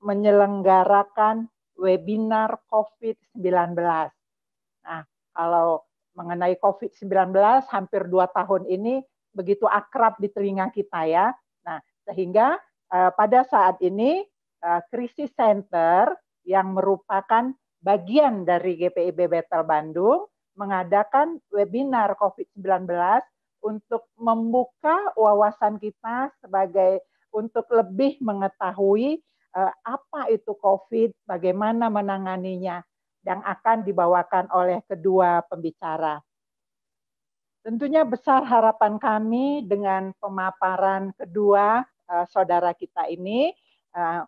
menyelenggarakan webinar COVID-19. Nah, kalau mengenai COVID-19 hampir 2 tahun ini begitu akrab di telinga kita ya. Nah, sehingga pada saat ini Krisis Center yang merupakan bagian dari GPIB Bethel Bandung mengadakan webinar COVID-19 untuk membuka wawasan kita untuk lebih mengetahui apa itu COVID, bagaimana menanganinya, yang akan dibawakan oleh kedua pembicara. Tentunya besar harapan kami dengan pemaparan kedua saudara kita ini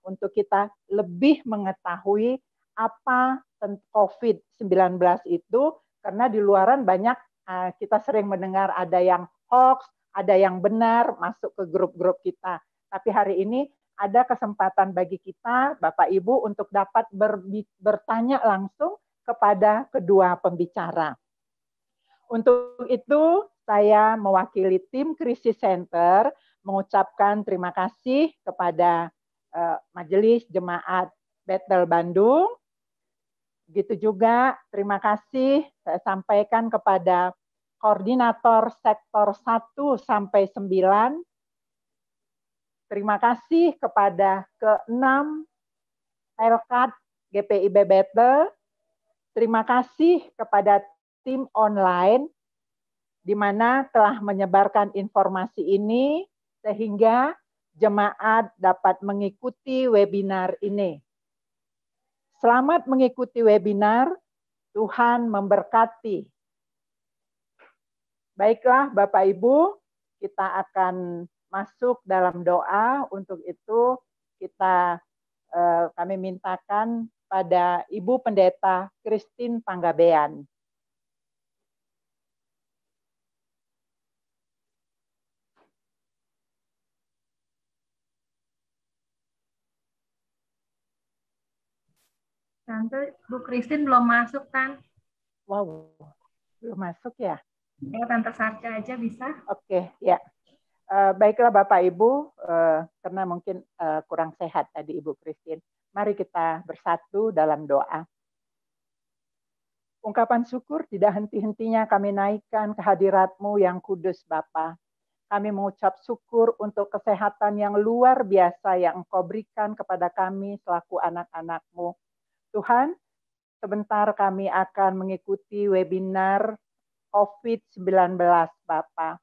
untuk kita lebih mengetahui apa COVID-19 itu, karena di luaran banyak kita sering mendengar ada yang hoax, ada yang benar masuk ke grup-grup kita. Tapi hari ini ada kesempatan bagi kita, Bapak Ibu, untuk dapat bertanya langsung kepada kedua pembicara. Untuk itu, saya mewakili tim Krisis Center mengucapkan terima kasih kepada Majelis Jemaat Bethel Bandung. Begitu juga terima kasih saya sampaikan kepada Koordinator Sektor 1 sampai 9. Terima kasih kepada ke-6 Pelkat GPIB Bethel. Terima kasih kepada tim online di mana telah menyebarkan informasi ini sehingga jemaat dapat mengikuti webinar ini. Selamat mengikuti webinar, Tuhan memberkati. Baiklah Bapak Ibu, kita akan masuk dalam doa. Untuk itu kami mintakan pada Ibu Pendeta Christine Panggabean. Tante, Bu Christine belum masuk, Tan. Wow, belum masuk ya? Ya, Tante Sarca aja bisa. Oke, ya. Baiklah Bapak Ibu, karena mungkin kurang sehat tadi Ibu Christine. Mari kita bersatu dalam doa. Ungkapan syukur tidak henti-hentinya kami naikkan kehadirat-Mu yang kudus Bapa. Kami mengucap syukur untuk kesehatan yang luar biasa yang Engkau berikan kepada kami selaku anak-anak-Mu. Tuhan, sebentar kami akan mengikuti webinar COVID-19 Bapa.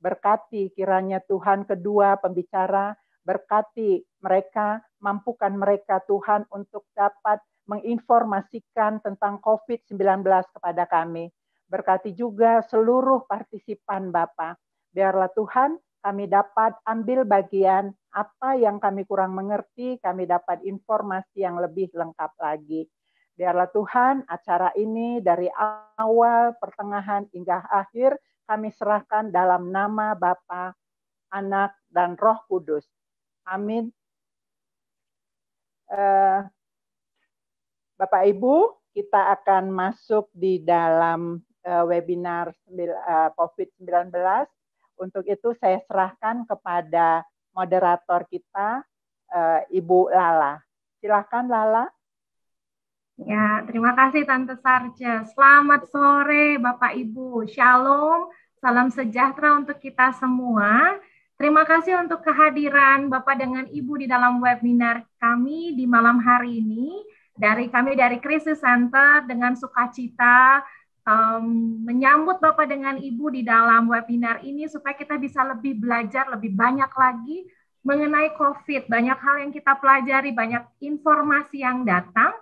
Berkati kiranya Tuhan kedua pembicara, berkati mereka, mampukan mereka Tuhan untuk dapat menginformasikan tentang COVID-19 kepada kami. Berkati juga seluruh partisipan Bapa. Biarlah Tuhan kami dapat ambil bagian apa yang kami kurang mengerti, kami dapat informasi yang lebih lengkap lagi. Biarlah Tuhan acara ini dari awal, pertengahan hingga akhir kami serahkan dalam nama Bapa, Anak, dan Roh Kudus. Amin. Bapak Ibu, kita akan masuk di dalam webinar COVID-19. Untuk itu saya serahkan kepada moderator kita, Ibu Lala. Silakan Lala. Ya, terima kasih Tante Sarca. Selamat sore Bapak Ibu. Shalom, salam sejahtera untuk kita semua. Terima kasih untuk kehadiran Bapak dengan Ibu di dalam webinar kami di malam hari ini. Kami dari Krisis Center dengan sukacita menyambut Bapak dengan Ibu di dalam webinar ini supaya kita bisa lebih belajar lebih banyak lagi mengenai COVID. Banyak hal yang kita pelajari, banyak informasi yang datang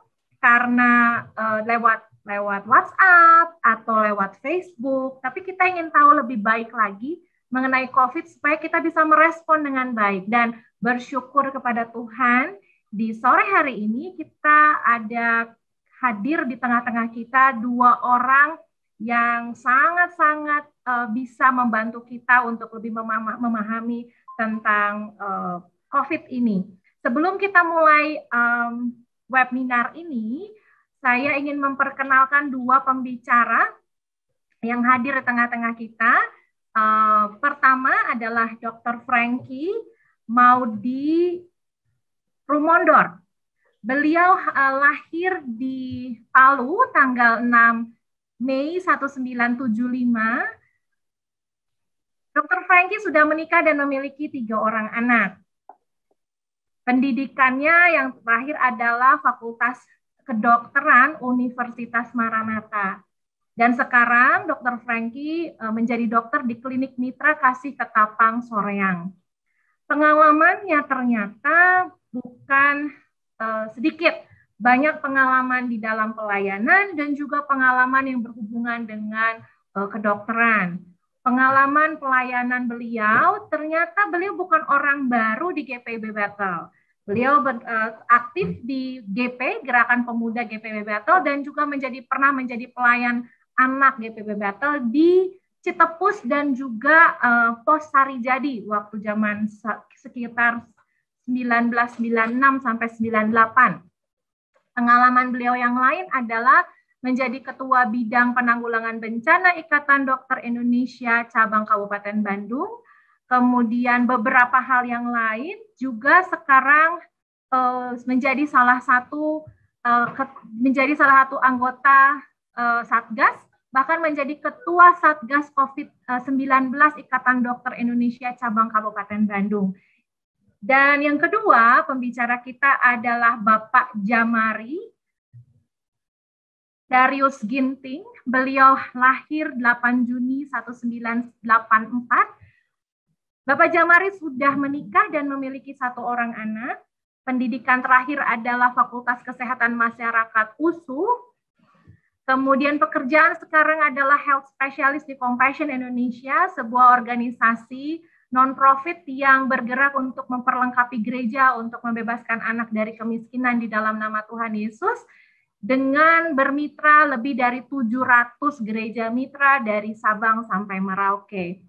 karena lewat WhatsApp atau lewat Facebook, tapi kita ingin tahu lebih baik lagi mengenai COVID supaya kita bisa merespon dengan baik dan bersyukur kepada Tuhan. Di sore hari ini kita ada hadir di tengah-tengah kita 2 orang yang sangat-sangat bisa membantu kita untuk lebih memahami tentang COVID ini. Sebelum kita mulai webinar ini, saya ingin memperkenalkan 2 pembicara yang hadir di tengah-tengah kita. Pertama adalah Dr. Frankie Maudi Rumondor. Beliau lahir di Palu tanggal 6 Mei 1975. Dr. Franky sudah menikah dan memiliki 3 orang anak. Pendidikannya yang terakhir adalah Fakultas Kedokteran Universitas Maranatha. Dan sekarang Dr. Franky menjadi dokter di Klinik Mitra Kasih Ketapang, Soreang. Pengalamannya ternyata bukan sedikit, banyak pengalaman di dalam pelayanan dan juga pengalaman yang berhubungan dengan kedokteran. Pengalaman pelayanan beliau, ternyata beliau bukan orang baru di GPIB Battle. Beliau aktif di GP, Gerakan Pemuda GPIB Battle, dan juga pernah menjadi pelayan anak GPIB Battle di Citepus dan juga Pos Sarijadi waktu zaman sekitar 1996 sampai 98. Pengalaman beliau yang lain adalah menjadi Ketua Bidang Penanggulangan Bencana Ikatan Dokter Indonesia Cabang Kabupaten Bandung. Kemudian beberapa hal yang lain juga sekarang menjadi salah satu anggota Satgas, bahkan menjadi Ketua Satgas COVID-19 Ikatan Dokter Indonesia Cabang Kabupaten Bandung. Dan yang kedua, pembicara kita adalah Bapak Jamari Darius Ginting. Beliau lahir 8 Juni 1984. Bapak Jamari sudah menikah dan memiliki 1 orang anak. Pendidikan terakhir adalah Fakultas Kesehatan Masyarakat USU. Kemudian pekerjaan sekarang adalah Health Specialist di Compassion Indonesia, sebuah organisasi non-profit yang bergerak untuk memperlengkapi gereja untuk membebaskan anak dari kemiskinan di dalam nama Tuhan Yesus, dengan bermitra lebih dari 700 gereja mitra dari Sabang sampai Merauke.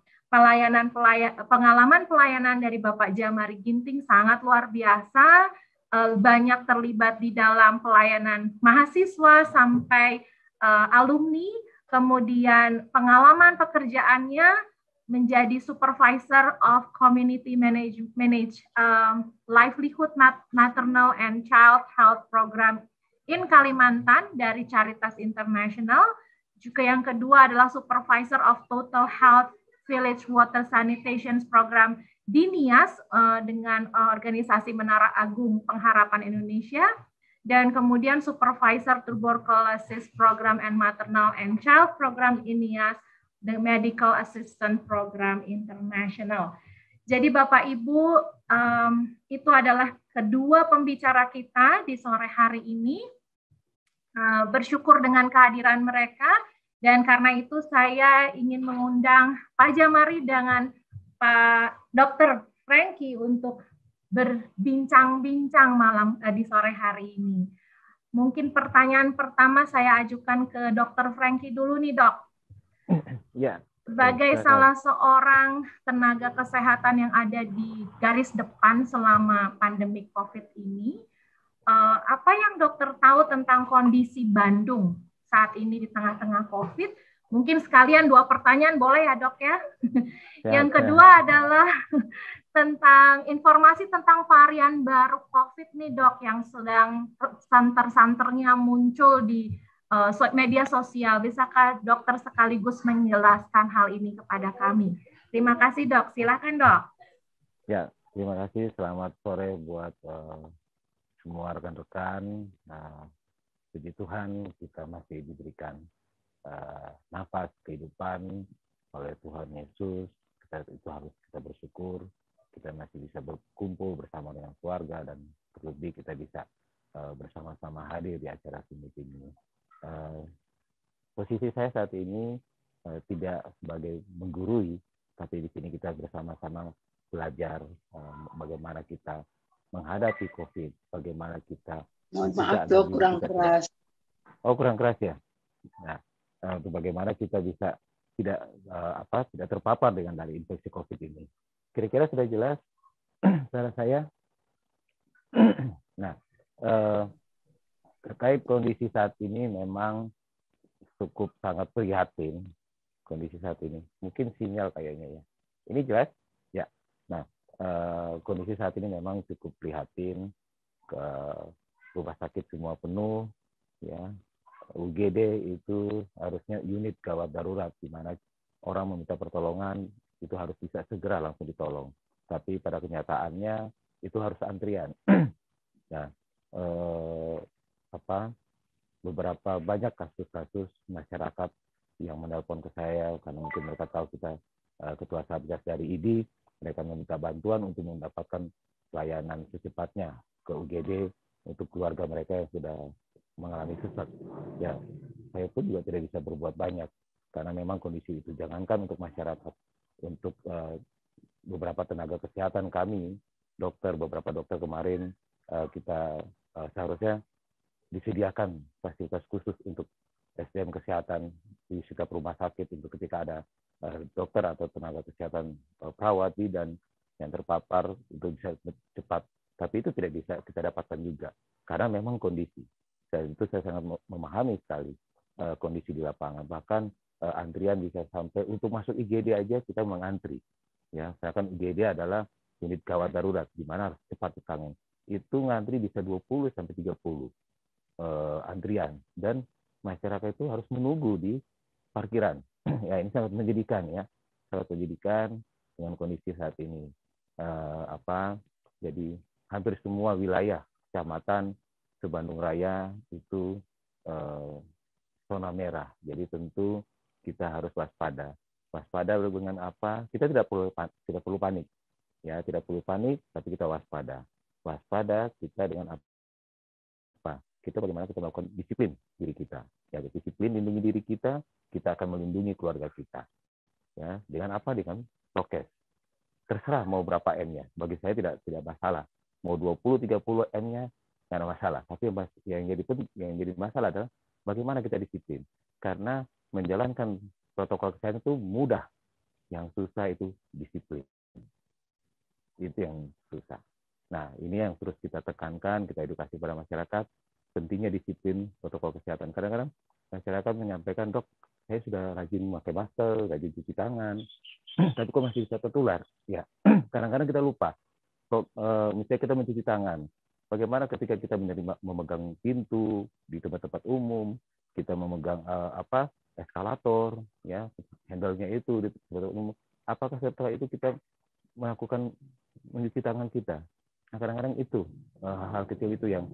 Pengalaman pelayanan dari Bapak Jamari Ginting sangat luar biasa, banyak terlibat di dalam pelayanan mahasiswa sampai alumni, kemudian pengalaman pekerjaannya menjadi Supervisor of Community Livelihood Maternal and Child Health Program in Kalimantan dari Caritas International. Juga yang kedua adalah Supervisor of Total Health Village Water Sanitation Program di NIAS dengan organisasi Menara Agung Pengharapan Indonesia. Dan kemudian Supervisor Tuberculosis Program and Maternal and Child Program in NIAS, the Medical Assistant Program International. Jadi Bapak Ibu, itu adalah kedua pembicara kita di sore hari ini. Bersyukur dengan kehadiran mereka, dan karena itu saya ingin mengundang Pak Jamari dengan Pak Dr. Franky untuk berbincang-bincang malam di sore hari ini. Mungkin pertanyaan pertama saya ajukan ke Dr. Franky dulu nih, Dok. Ya. Sebagai salah seorang tenaga kesehatan yang ada di garis depan selama pandemi COVID ini, apa yang dokter tahu tentang kondisi Bandung saat ini di tengah-tengah COVID? Mungkin sekalian 2 pertanyaan boleh ya, Dok ya? Yang kedua adalah tentang informasi tentang varian baru COVID nih, Dok, yang sedang santer-santernya muncul di media sosial. Bisakah dokter sekaligus menjelaskan hal ini kepada kami? Terima kasih, Dok. Silakan, Dok. Ya, terima kasih. Selamat sore buat semua rekan-rekan. Puji Tuhan, kita masih diberikan nafas kehidupan oleh Tuhan Yesus. Itu harus kita bersyukur. Kita masih bisa berkumpul bersama dengan keluarga, dan terlebih kita bisa bersama-sama hadir di acara meeting ini. Posisi saya saat ini tidak sebagai menggurui, tapi di sini kita bersama-sama belajar bagaimana kita menghadapi COVID, bagaimana kita. Mohon maaf Dok, kurang keras. Oh, kurang keras ya. Nah, bagaimana kita bisa tidak terpapar dengan dari infeksi COVID ini. Kira-kira sudah jelas saran saya. Nah, terkait kondisi saat ini memang cukup sangat prihatin kondisi saat ini. Mungkin sinyal kayaknya ya. Ini jelas? Ya. Nah, kondisi saat ini memang cukup prihatin. rumah sakit semua penuh, ya. UGD itu harusnya unit gawat darurat, di mana orang meminta pertolongan itu harus bisa segera langsung ditolong. Tapi pada kenyataannya itu harus antrian. Nah, beberapa banyak kasus-kasus masyarakat yang menelpon ke saya karena mungkin mereka tahu kita ketua satgas dari ID, mereka meminta bantuan untuk mendapatkan layanan secepatnya ke UGD untuk keluarga mereka yang sudah mengalami sesak. Ya, saya pun juga tidak bisa berbuat banyak karena memang kondisi itu. Jangankan untuk masyarakat, untuk beberapa tenaga kesehatan kami, beberapa dokter kemarin kita seharusnya disediakan fasilitas khusus untuk SDM kesehatan di setiap rumah sakit untuk ketika ada dokter atau tenaga kesehatan perawati dan yang terpapar itu bisa cepat. Tapi itu tidak bisa kita dapatkan juga karena memang kondisi. Dan itu saya sangat memahami sekali kondisi di lapangan. Bahkan antrian bisa sampai untuk masuk IGD aja kita mengantri. Ya, misalkan IGD adalah unit gawat darurat di mana harus cepat ditangani. Itu ngantri bisa 20 sampai 30 antrian dan masyarakat itu harus menunggu di parkiran. Ya, ini sangat menyedihkan ya. Sangat menyedihkan dengan kondisi saat ini. Jadi hampir semua wilayah kecamatan se-Bandung Raya itu zona merah. Jadi tentu kita harus waspada. Waspada dengan apa? Kita tidak perlu panik. Ya, tidak perlu panik, tapi kita waspada. Waspada kita dengan apa? Kita bagaimana kita melakukan disiplin diri kita. Ya, disiplin lindungi diri kita, kita akan melindungi keluarga kita. Ya, dengan apa? Dengan prokes. Terserah mau berapa M-nya. Bagi saya tidak masalah. Mau 20, 30 M-nya nggak ada masalah. Tapi yang jadi masalah adalah bagaimana kita disiplin. Karena menjalankan protokol kesehatan itu mudah. Yang susah itu disiplin. Itu yang susah. Nah, ini yang terus kita tekankan, kita edukasi pada masyarakat, pentingnya disiplin protokol kesehatan. Kadang-kadang masyarakat menyampaikan, dok, saya sudah rajin memakai masker, rajin cuci tangan, tapi kok masih bisa tertular? Ya, kadang-kadang kita lupa. Misalnya kita mencuci tangan, bagaimana ketika kita memegang pintu di tempat-tempat umum, kita memegang eskalator, ya, handle-nya itu di tempat umum. Apakah setelah itu kita melakukan mencuci tangan kita? Nah, kadang-kadang itu hal kecil itu yang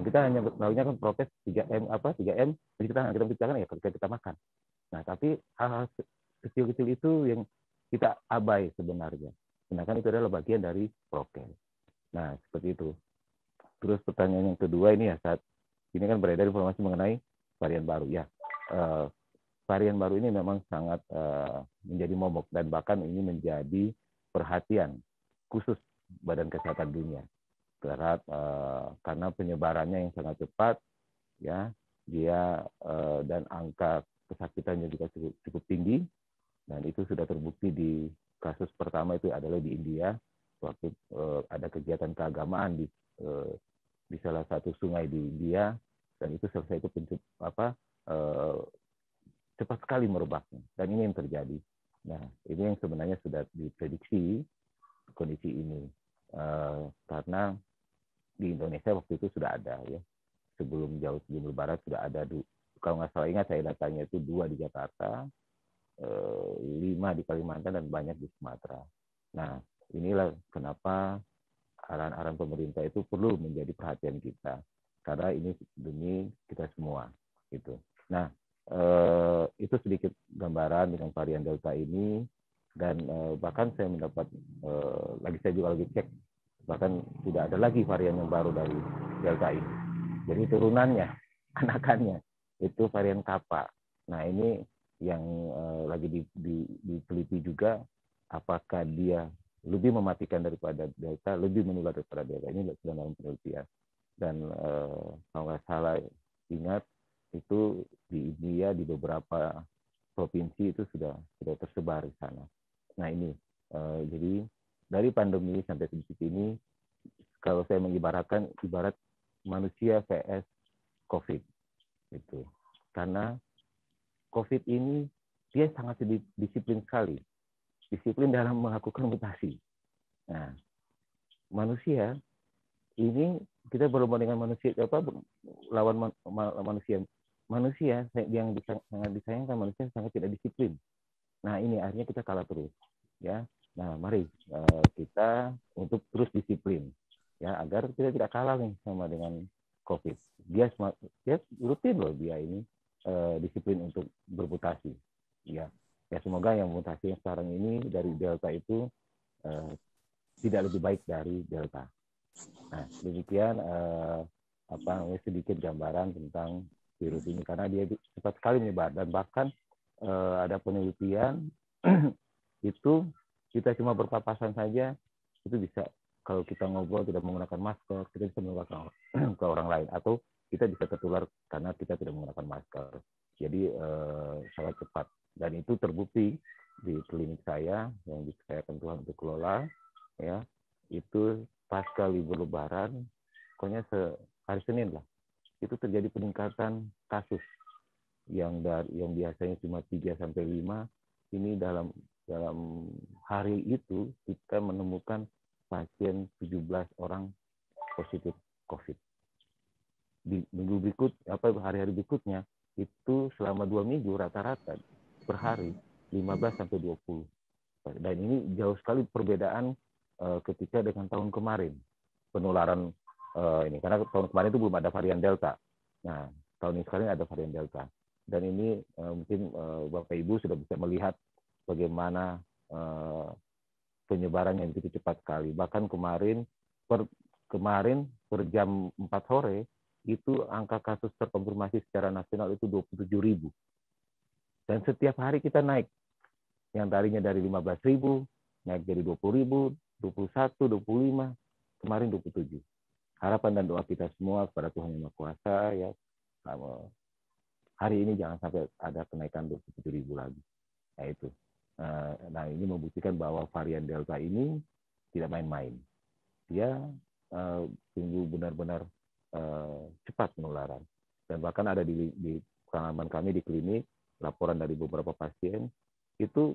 kita hanya melakukan prokes 3M, 3M, mencuci tangan, kita mencuci tangan ya ketika kita makan. Nah, tapi hal-hal kecil-kecil itu yang kita abai sebenarnya. Sedangkan itu adalah bagian dari prokes. Nah, seperti itu. Terus pertanyaan yang kedua ini ya, saat ini kan beredar informasi mengenai varian baru ya. Varian baru ini memang sangat menjadi momok dan bahkan ini menjadi perhatian khusus Badan Kesehatan Dunia. Karena penyebarannya yang sangat cepat, ya, dia dan angka kesakitannya juga cukup tinggi, dan itu sudah terbukti di kasus pertama itu adalah di India, waktu ada kegiatan keagamaan di salah satu sungai di India, dan itu selesai itu cepat sekali merebaknya, dan ini yang terjadi. Nah, ini yang sebenarnya sudah diprediksi kondisi ini, karena di Indonesia waktu itu sudah ada ya, sebelum Lebaran sudah ada, kalau nggak salah ingat saya datanya itu 2 di Jakarta, 5 di Kalimantan, dan banyak di Sumatera. Nah, inilah kenapa arahan-arahan pemerintah itu perlu menjadi perhatian kita, karena ini demi kita semua gitu. Nah, itu sedikit gambaran dengan varian Delta ini, dan bahkan saya mendapat saya juga lagi cek, bahkan tidak ada lagi varian yang baru dari Delta ini. Jadi turunannya, anakannya itu varian Kappa. Nah, ini yang lagi diteliti juga, apakah dia lebih mematikan daripada Delta, lebih menular daripada Delta. Ini sedang dalam penelitian. Dan kalau nggak salah ingat, itu di India di beberapa provinsi itu sudah tersebar di sana. Nah, ini jadi dari pandemi sampai titik ini, kalau saya mengibaratkan ibarat manusia vs COVID itu, karena COVID ini dia sangat disiplin sekali, disiplin dalam melakukan mutasi. Nah, manusia ini kita berlomba dengan manusia, lawan manusia. Manusia yang sangat disayangkan, manusia sangat tidak disiplin. Nah, ini akhirnya kita kalah terus, ya. Nah, mari kita untuk terus disiplin, ya, agar kita tidak kalah nih sama dengan COVID. Dia rutin loh dia ini disiplin untuk bermutasi, ya. Ya, semoga yang mutasi yang sekarang ini dari Delta itu tidak lebih baik dari Delta. Nah, demikian sedikit gambaran tentang virus ini, karena dia cepat sekali menyebar, dan bahkan ada penelitian itu kita cuma berpapasan saja itu bisa, kalau kita ngobrol tidak menggunakan masker, kita bisa menularkan ke orang lain, atau kita bisa tertular karena kita tidak menggunakan masker. Jadi sangat cepat, dan itu terbukti di klinik saya yang dipercayakan Tuhan untuk kelola, ya, itu pasca libur Lebaran, pokoknya hari Senin lah, itu terjadi peningkatan kasus yang biasanya cuma 3-5, ini dalam hari itu kita menemukan pasien 17 orang positif COVID. Di minggu hari-hari berikutnya itu selama 2 minggu rata-rata per hari 15-20. Dan ini jauh sekali perbedaan ketika dengan tahun kemarin penularan ini, karena tahun kemarin itu belum ada varian Delta. Nah, tahun ini sekarang ada varian Delta, dan ini mungkin Bapak Ibu sudah bisa melihat bagaimana penyebaran yang begitu cepat sekali. Bahkan kemarin per jam 4 sore itu angka kasus terkonfirmasi secara nasional itu 27.000, dan setiap hari kita naik, yang tadinya dari 15.000 naik jadi 20.000, 21, 25, kemarin 27. Harapan dan doa kita semua kepada Tuhan Yang Maha Kuasa, ya, hari ini jangan sampai ada kenaikan 27.000 lagi. Nah, itu. Nah, ini membuktikan bahwa varian Delta ini tidak main-main. Dia sungguh benar-benar cepat penularan. Dan bahkan ada di pengalaman kami di klinik, laporan dari beberapa pasien, itu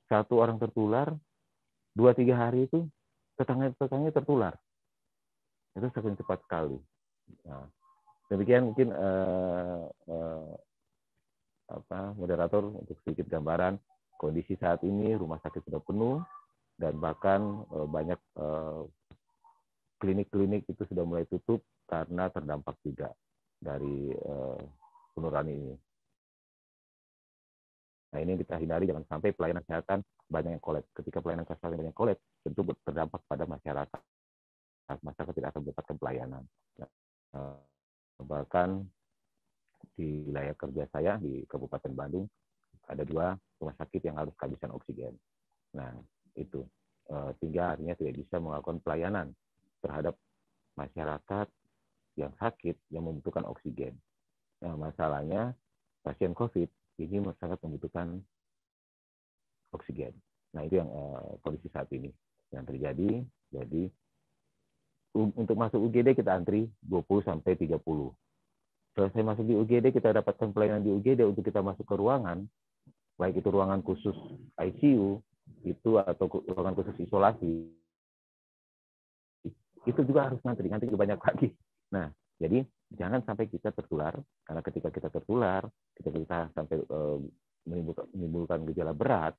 satu orang tertular, 2-3 hari itu tetangganya tertular. Itu sangat cepat sekali. Nah, demikian mungkin moderator untuk sedikit gambaran kondisi saat ini. Rumah sakit sudah penuh, dan bahkan banyak klinik-klinik itu sudah mulai tutup karena terdampak juga dari penularan ini. Nah, ini kita hindari, jangan sampai pelayanan kesehatan banyak yang kolaps. Ketika pelayanan kesehatan banyak kolaps, tentu terdampak pada masyarakat. Masyarakat tidak akan mendapatkan pelayanan. Bahkan di wilayah kerja saya di Kabupaten Bandung ada 2 rumah sakit yang harus kehabisan oksigen. Nah, itu sehingga artinya tidak bisa melakukan pelayanan terhadap masyarakat yang sakit yang membutuhkan oksigen. Nah, masalahnya pasien COVID ini sangat membutuhkan oksigen. Nah, itu yang kondisi saat ini yang terjadi. Jadi untuk masuk UGD kita antri 20-30. Selesai masuk di UGD, kita dapatkan pelayanan di UGD untuk kita masuk ke ruangan, baik itu ruangan khusus ICU itu atau ruangan khusus isolasi, itu juga harus ngantri lebih banyak lagi. Nah, jadi jangan sampai kita tertular, karena ketika kita tertular, kita sampai menimbulkan gejala berat,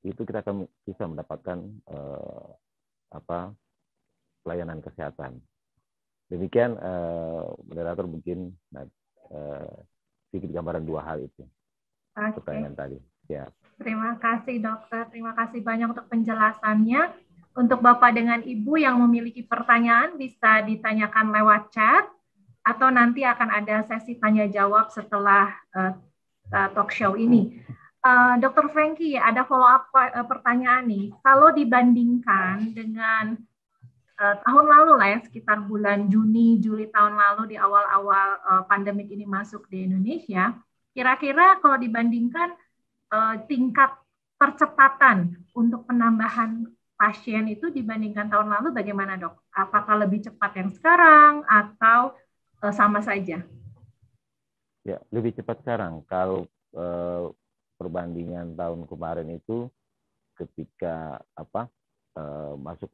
itu kita akan bisa mendapatkan pelayanan kesehatan. Demikian moderator mungkin sedikit gambaran 2 hal itu. Pertanyaan tadi. Ya. Terima kasih dokter, terima kasih banyak untuk penjelasannya. Untuk Bapak dengan Ibu yang memiliki pertanyaan bisa ditanyakan lewat chat, atau nanti akan ada sesi tanya jawab setelah talk show ini. Dr. Frankie, ada follow up pertanyaan nih. Kalau dibandingkan dengan tahun lalu lah ya, sekitar bulan Juni, Juli tahun lalu di awal-awal pandemik ini masuk di Indonesia, kira-kira kalau dibandingkan tingkat percepatan untuk penambahan pasien itu dibandingkan tahun lalu bagaimana, Dok? Apakah lebih cepat yang sekarang atau sama saja? Ya, lebih cepat sekarang. Kalau perbandingan tahun kemarin itu ketika masuk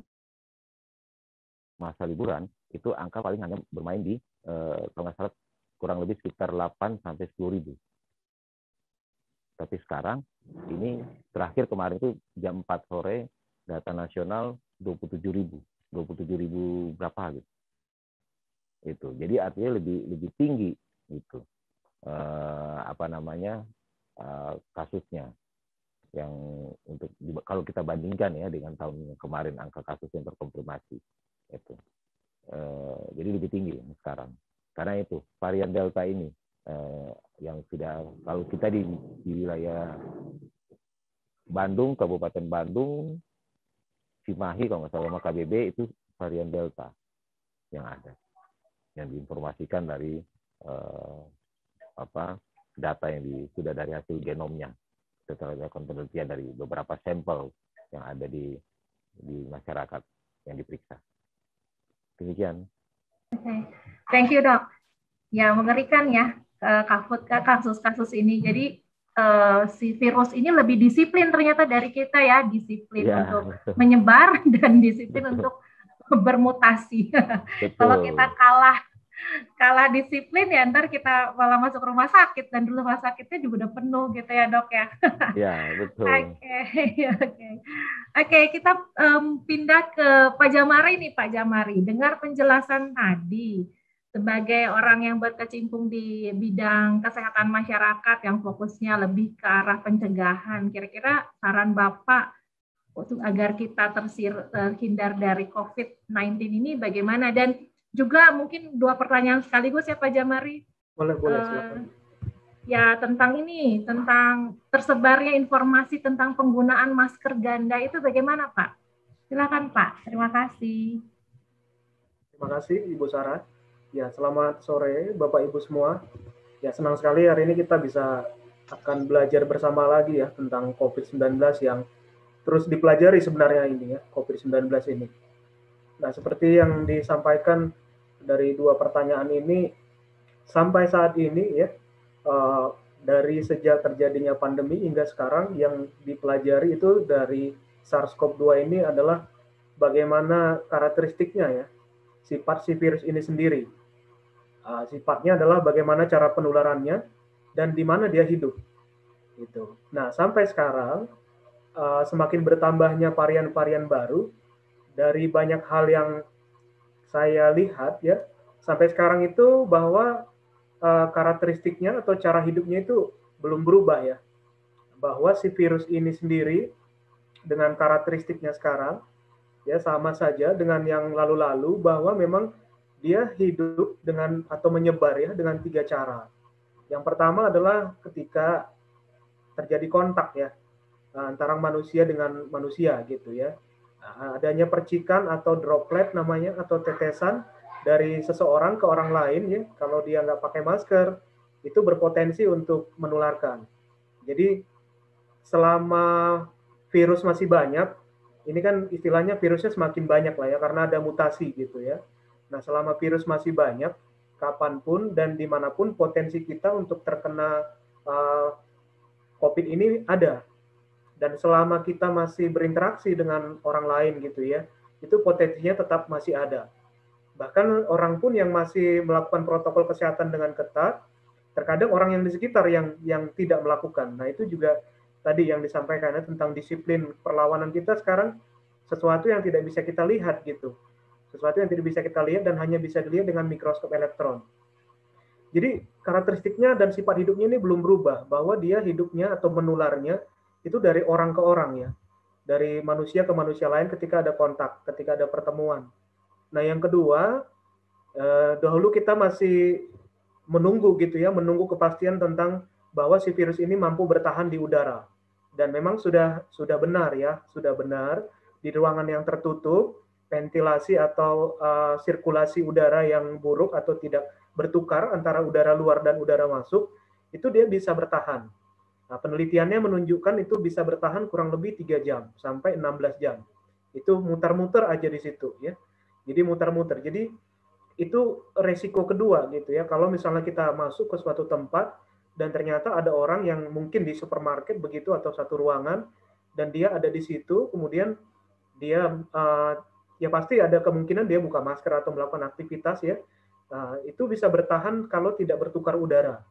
masa liburan, itu angka paling hanya bermain di kalau nggak salah kurang lebih sekitar 8 sampai 10.000. Tapi sekarang ini terakhir kemarin itu jam 4 sore data nasional 27.000 berapa gitu. Itu. Jadi artinya lebih tinggi gitu. Kasusnya yang untuk kalau kita bandingkan ya dengan tahun kemarin angka kasus yang terkonfirmasi itu. Jadi lebih tinggi sekarang. Karena itu varian Delta ini yang sudah, kalau kita di wilayah Bandung, Kabupaten Bandung, Cimahi kalau nggak salah sama KBB itu varian Delta yang ada, yang diinformasikan dari data yang sudah dari hasil genomnya setelah dilakukan penelitian dari beberapa sampel yang ada di masyarakat yang diperiksa. Demikian. Okay. Thank you, Dok. Ya, mengerikan ya kasus-kasus ini. Jadi si virus ini lebih disiplin ternyata dari kita ya, disiplin untuk menyebar dan disiplin untuk bermutasi. Kalau kita kalah disiplin ya ntar kita malah masuk rumah sakit dan rumah sakitnya juga udah penuh gitu ya, Dok ya. Ya, betul. Oke, kita pindah ke Pak Jamari nih, Pak Jamari. Dengar penjelasan tadi sebagai orang yang berkecimpung di bidang kesehatan masyarakat yang fokusnya lebih ke arah pencegahan. Kira-kira saran Bapak untuk agar kita terhindar dari COVID-19 ini bagaimana? Dan juga mungkin 2 pertanyaan sekaligus ya Pak Jamari. Boleh, silakan. Ya, tentang tersebarnya informasi tentang penggunaan masker ganda itu bagaimana, Pak? Silakan, Pak. Terima kasih. Terima kasih, Ibu Sarah. Ya, selamat sore, Bapak Ibu semua. Ya, senang sekali hari ini kita akan belajar bersama lagi ya tentang COVID-19 yang terus dipelajari sebenarnya ini ya, COVID-19 ini. Nah, seperti yang disampaikan dari 2 pertanyaan ini, sampai saat ini ya, dari sejak terjadinya pandemi hingga sekarang yang dipelajari itu dari SARS-CoV-2 ini adalah bagaimana karakteristiknya ya, sifat si virus ini sendiri. Sifatnya adalah bagaimana cara penularannya dan di mana dia hidup. Gitu. Nah, sampai sekarang semakin bertambahnya varian-varian baru, dari banyak hal yang saya lihat ya, sampai sekarang itu bahwa karakteristiknya atau cara hidupnya itu belum berubah ya. Bahwa si virus ini sendiri dengan karakteristiknya sekarang ya sama saja dengan yang lalu-lalu, bahwa memang dia hidup dengan atau menyebar ya dengan 3 cara. Yang pertama adalah ketika terjadi kontak ya antara manusia dengan manusia gitu ya. Adanya percikan atau droplet namanya atau tetesan dari seseorang ke orang lain ya, kalau dia nggak pakai masker itu berpotensi untuk menularkan. Jadi selama virus masih banyak, ini kan istilahnya virusnya semakin banyak lah ya karena ada mutasi gitu ya. Nah, selama virus masih banyak, kapanpun dan dimanapun potensi kita untuk terkena COVID ini ada. Dan selama kita masih berinteraksi dengan orang lain gitu ya, itu potensinya tetap masih ada. Bahkan orang pun yang masih melakukan protokol kesehatan dengan ketat, terkadang orang yang di sekitar yang tidak melakukan. Nah, itu juga tadi yang disampaikan tentang disiplin perlawanan kita sekarang, sesuatu yang tidak bisa kita lihat gitu. Sesuatu yang tidak bisa kita lihat dan hanya bisa dilihat dengan mikroskop elektron. Jadi karakteristiknya dan sifat hidupnya ini belum berubah, bahwa dia hidupnya atau menularnya itu dari orang ke orang ya. Dari manusia ke manusia lain ketika ada kontak, ketika ada pertemuan. Nah, yang kedua, dahulu kita masih menunggu gitu ya, menunggu kepastian tentang bahwa si virus ini mampu bertahan di udara. Dan memang sudah benar ya, sudah benar di ruangan yang tertutup, ventilasi atau sirkulasi udara yang buruk atau tidak bertukar antara udara luar dan udara masuk, itu dia bisa bertahan. Nah, penelitiannya menunjukkan itu bisa bertahan kurang lebih 3 jam sampai 16 jam. Itu muter-muter aja di situ ya. Jadi muter-muter. Jadi itu resiko kedua gitu ya. Kalau misalnya kita masuk ke suatu tempat dan ternyata ada orang yang mungkin di supermarket begitu atau satu ruangan dan dia ada di situ, kemudian dia ya pasti ada kemungkinan dia buka masker atau melakukan aktivitas ya. Itu bisa bertahan kalau tidak bertukar udara.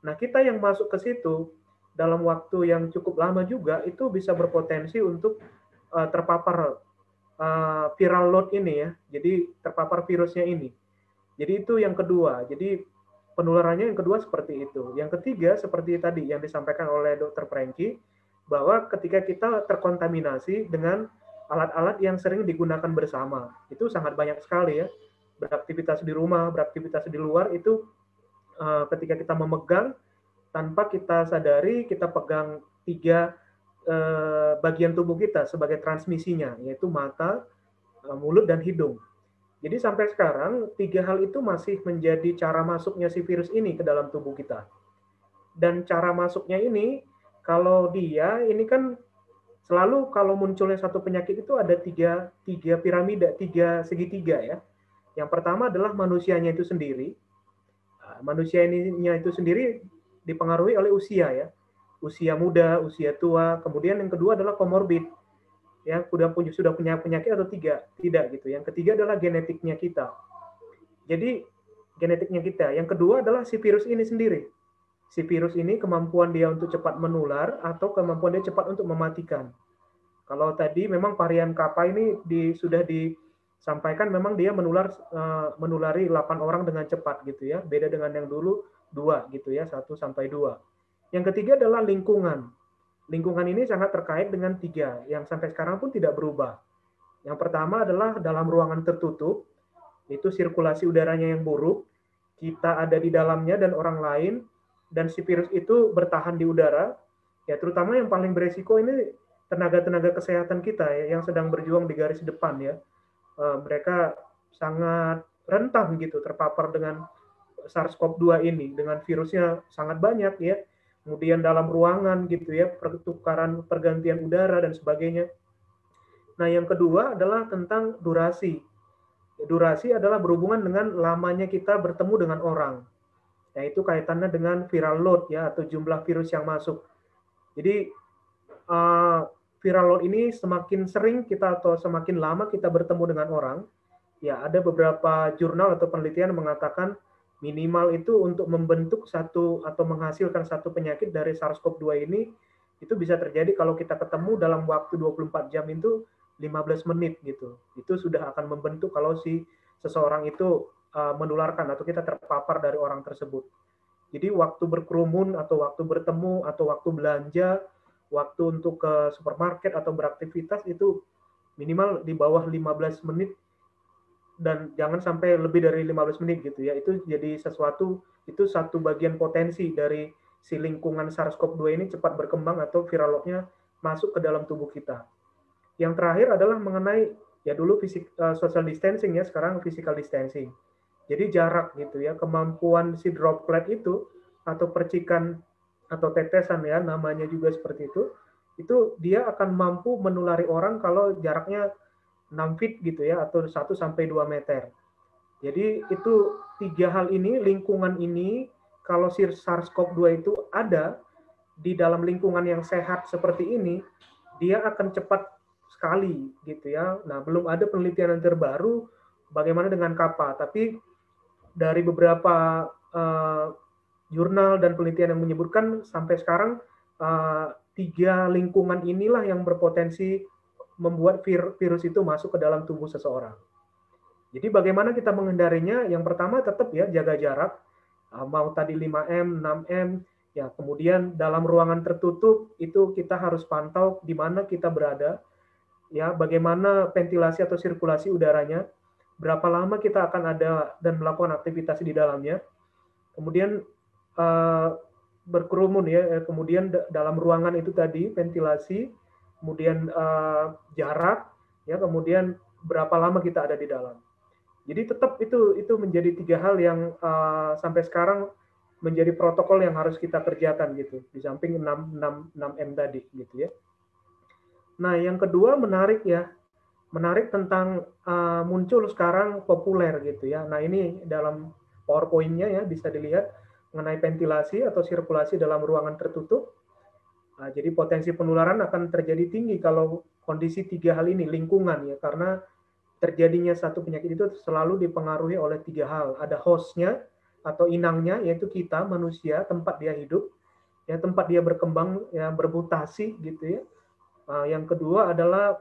Nah, kita yang masuk ke situ dalam waktu yang cukup lama juga itu bisa berpotensi untuk terpapar viral load ini ya. Jadi terpapar virusnya ini. Jadi itu yang kedua. Jadi penularannya yang kedua seperti itu. Yang ketiga seperti tadi yang disampaikan oleh Dr. Franky, bahwa ketika kita terkontaminasi dengan alat-alat yang sering digunakan bersama, itu sangat banyak sekali ya. Beraktivitas di rumah, beraktivitas di luar itu ketika kita memegang, tanpa kita sadari, kita pegang 3 bagian tubuh kita sebagai transmisinya, yaitu mata, mulut, dan hidung. Jadi sampai sekarang 3 hal itu masih menjadi cara masuknya si virus ini ke dalam tubuh kita. Dan cara masuknya ini, kalau dia, ini kan selalu kalau munculnya satu penyakit itu ada tiga piramida, 3 segitiga ya. Yang pertama adalah manusianya itu sendiri. Manusianya itu sendiri dipengaruhi oleh usia ya. Usia muda, usia tua. Kemudian yang kedua adalah komorbid. Ya, sudah punya penyakit atau tidak gitu. Yang ketiga adalah genetiknya kita. Jadi genetiknya kita. Yang kedua adalah si virus ini sendiri. Si virus ini kemampuan dia untuk cepat menular atau kemampuan dia cepat untuk mematikan. Kalau tadi memang varian Kappa ini sudah disampaikan memang dia menulari 8 orang dengan cepat gitu ya. Beda dengan yang dulu 2 gitu ya, 1 sampai 2. Yang ketiga adalah lingkungan. Lingkungan ini sangat terkait dengan 3 yang sampai sekarang pun tidak berubah. Yang pertama adalah dalam ruangan tertutup, itu sirkulasi udaranya yang buruk, kita ada di dalamnya dan orang lain, dan si virus itu bertahan di udara, ya terutama yang paling beresiko ini tenaga-tenaga kesehatan kita ya, yang sedang berjuang di garis depan ya. Mereka sangat rentan gitu terpapar dengan SARS-CoV-2 ini, dengan virusnya sangat banyak ya. Kemudian dalam ruangan gitu ya, pertukaran pergantian udara dan sebagainya. Nah, yang kedua adalah tentang durasi. Durasi adalah berhubungan dengan lamanya kita bertemu dengan orang. Yaitu kaitannya dengan viral load ya, atau jumlah virus yang masuk. Jadi viral load ini semakin sering kita atau semakin lama kita bertemu dengan orang, ya ada beberapa jurnal atau penelitian mengatakan minimal itu untuk membentuk satu atau menghasilkan satu penyakit dari SARS-CoV-2 ini, itu bisa terjadi kalau kita ketemu dalam waktu 24 jam itu 15 menit gitu. Itu sudah akan membentuk kalau si seseorang itu menularkan atau kita terpapar dari orang tersebut. Jadi waktu berkerumun atau waktu bertemu atau waktu belanja, waktu untuk ke supermarket atau beraktivitas itu minimal di bawah 15 menit dan jangan sampai lebih dari 15 menit gitu ya. Itu jadi itu satu bagian potensi dari si lingkungan SARS-CoV-2 ini cepat berkembang atau viral load-nya masuk ke dalam tubuh kita. Yang terakhir adalah mengenai ya dulu social distancing ya, sekarang physical distancing. Jadi jarak gitu ya, kemampuan si droplet itu atau percikan atau tetesan ya, namanya juga seperti itu dia akan mampu menulari orang kalau jaraknya 6 feet gitu ya, atau 1 sampai 2 meter. Jadi itu 3 hal ini, lingkungan ini, kalau SARS-CoV-2 itu ada di dalam lingkungan yang sehat seperti ini, dia akan cepat sekali gitu ya. Nah, belum ada penelitian yang terbaru bagaimana dengan Kappa, tapi dari beberapa jurnal dan penelitian yang menyebutkan sampai sekarang 3 lingkungan inilah yang berpotensi membuat virus itu masuk ke dalam tubuh seseorang. Jadi bagaimana kita menghindarinya? Yang pertama tetap ya jaga jarak, mau tadi 5M, 6M, ya kemudian dalam ruangan tertutup itu kita harus pantau di mana kita berada, ya bagaimana ventilasi atau sirkulasi udaranya, berapa lama kita akan ada dan melakukan aktivitas di dalamnya, kemudian berkerumun ya, kemudian dalam ruangan itu tadi ventilasi, kemudian jarak, ya kemudian berapa lama kita ada di dalam. Jadi tetap itu menjadi 3 hal yang sampai sekarang menjadi protokol yang harus kita kerjakan gitu, di samping 6M tadi gitu ya. Nah yang kedua menarik tentang muncul sekarang populer gitu ya. Nah ini dalam PowerPoint-nya ya bisa dilihat mengenai ventilasi atau sirkulasi dalam ruangan tertutup. Nah, jadi potensi penularan akan terjadi tinggi kalau kondisi 3 hal ini, lingkungan ya, karena terjadinya satu penyakit itu selalu dipengaruhi oleh 3 hal. Ada hostnya atau inangnya, yaitu kita manusia, tempat dia hidup, ya, tempat dia berkembang, ya, bermutasi gitu ya. Yang kedua adalah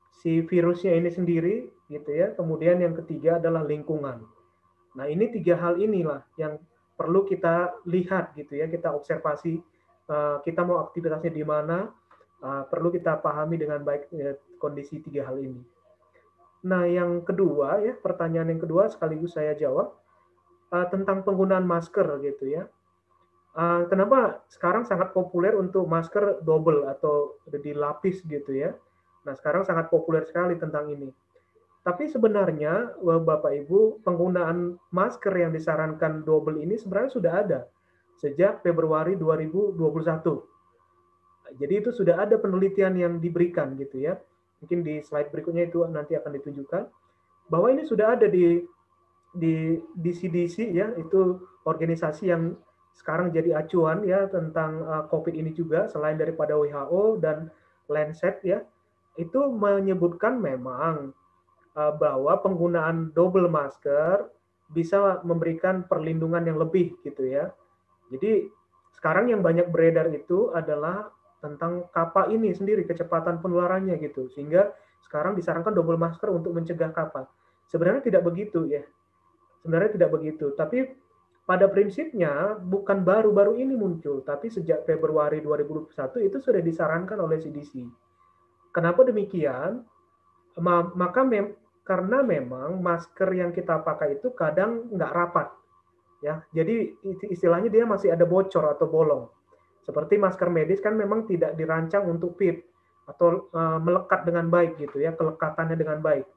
si virusnya ini sendiri gitu ya. Kemudian yang ketiga adalah lingkungan. Nah, ini 3 hal inilah yang perlu kita lihat gitu ya, kita observasi, kita mau aktivitasnya di mana, perlu kita pahami dengan baik kondisi 3 hal ini. Nah, yang kedua ya, pertanyaan yang kedua sekaligus saya jawab tentang penggunaan masker gitu ya. Kenapa sekarang sangat populer untuk masker double atau dilapis gitu ya. Nah, sekarang sangat populer sekali tentang ini. Tapi sebenarnya Bapak Ibu, penggunaan masker yang disarankan double ini sebenarnya sudah ada sejak Februari 2021. Jadi itu sudah ada penelitian yang diberikan gitu ya. Mungkin di slide berikutnya itu nanti akan ditunjukkan bahwa ini sudah ada di CDC ya, itu organisasi yang sekarang jadi acuan ya tentang COVID ini juga, selain daripada WHO dan Lancet ya, itu menyebutkan memang bahwa penggunaan double masker bisa memberikan perlindungan yang lebih gitu ya. Jadi sekarang yang banyak beredar itu adalah tentang kappa ini sendiri, kecepatan penularannya gitu. Sehingga sekarang disarankan double masker untuk mencegah kappa. Sebenarnya tidak begitu ya. Sebenarnya tidak begitu. Tapi pada prinsipnya bukan baru-baru ini muncul, tapi sejak Februari 2021 itu sudah disarankan oleh CDC. Kenapa demikian? Karena memang masker yang kita pakai itu kadang nggak rapat. Ya, jadi istilahnya dia masih ada bocor atau bolong. Seperti masker medis kan memang tidak dirancang untuk fit atau melekat dengan baik gitu ya, kelekatannya dengan baik.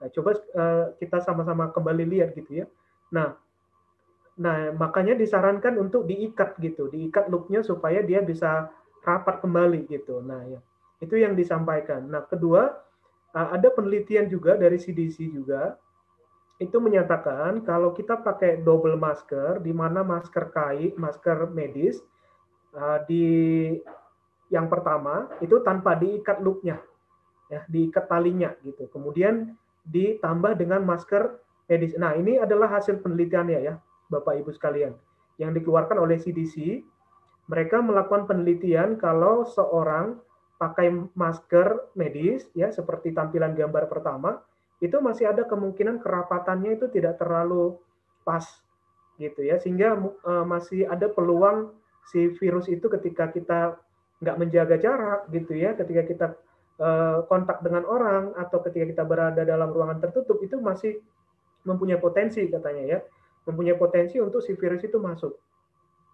Nah, coba kita sama-sama kembali lihat gitu ya. Nah, makanya disarankan untuk diikat gitu, diikat loopnya supaya dia bisa rapat kembali gitu. Nah, ya, itu yang disampaikan. Nah, kedua, ada penelitian juga dari CDC juga, itu menyatakan kalau kita pakai double masker, di mana masker kain, masker medis, di yang pertama itu tanpa diikat loopnya, ya, diikat talinya gitu. Kemudian ditambah dengan masker medis. Nah, ini adalah hasil penelitiannya ya, Bapak Ibu sekalian, yang dikeluarkan oleh CDC. Mereka melakukan penelitian kalau seorang pakai masker medis, ya, seperti tampilan gambar pertama, itu masih ada kemungkinan kerapatannya itu tidak terlalu pas, gitu ya, sehingga masih ada peluang si virus itu ketika kita nggak menjaga jarak, gitu ya, ketika kita kontak dengan orang atau ketika kita berada dalam ruangan tertutup itu masih mempunyai potensi katanya ya, mempunyai potensi untuk si virus itu masuk.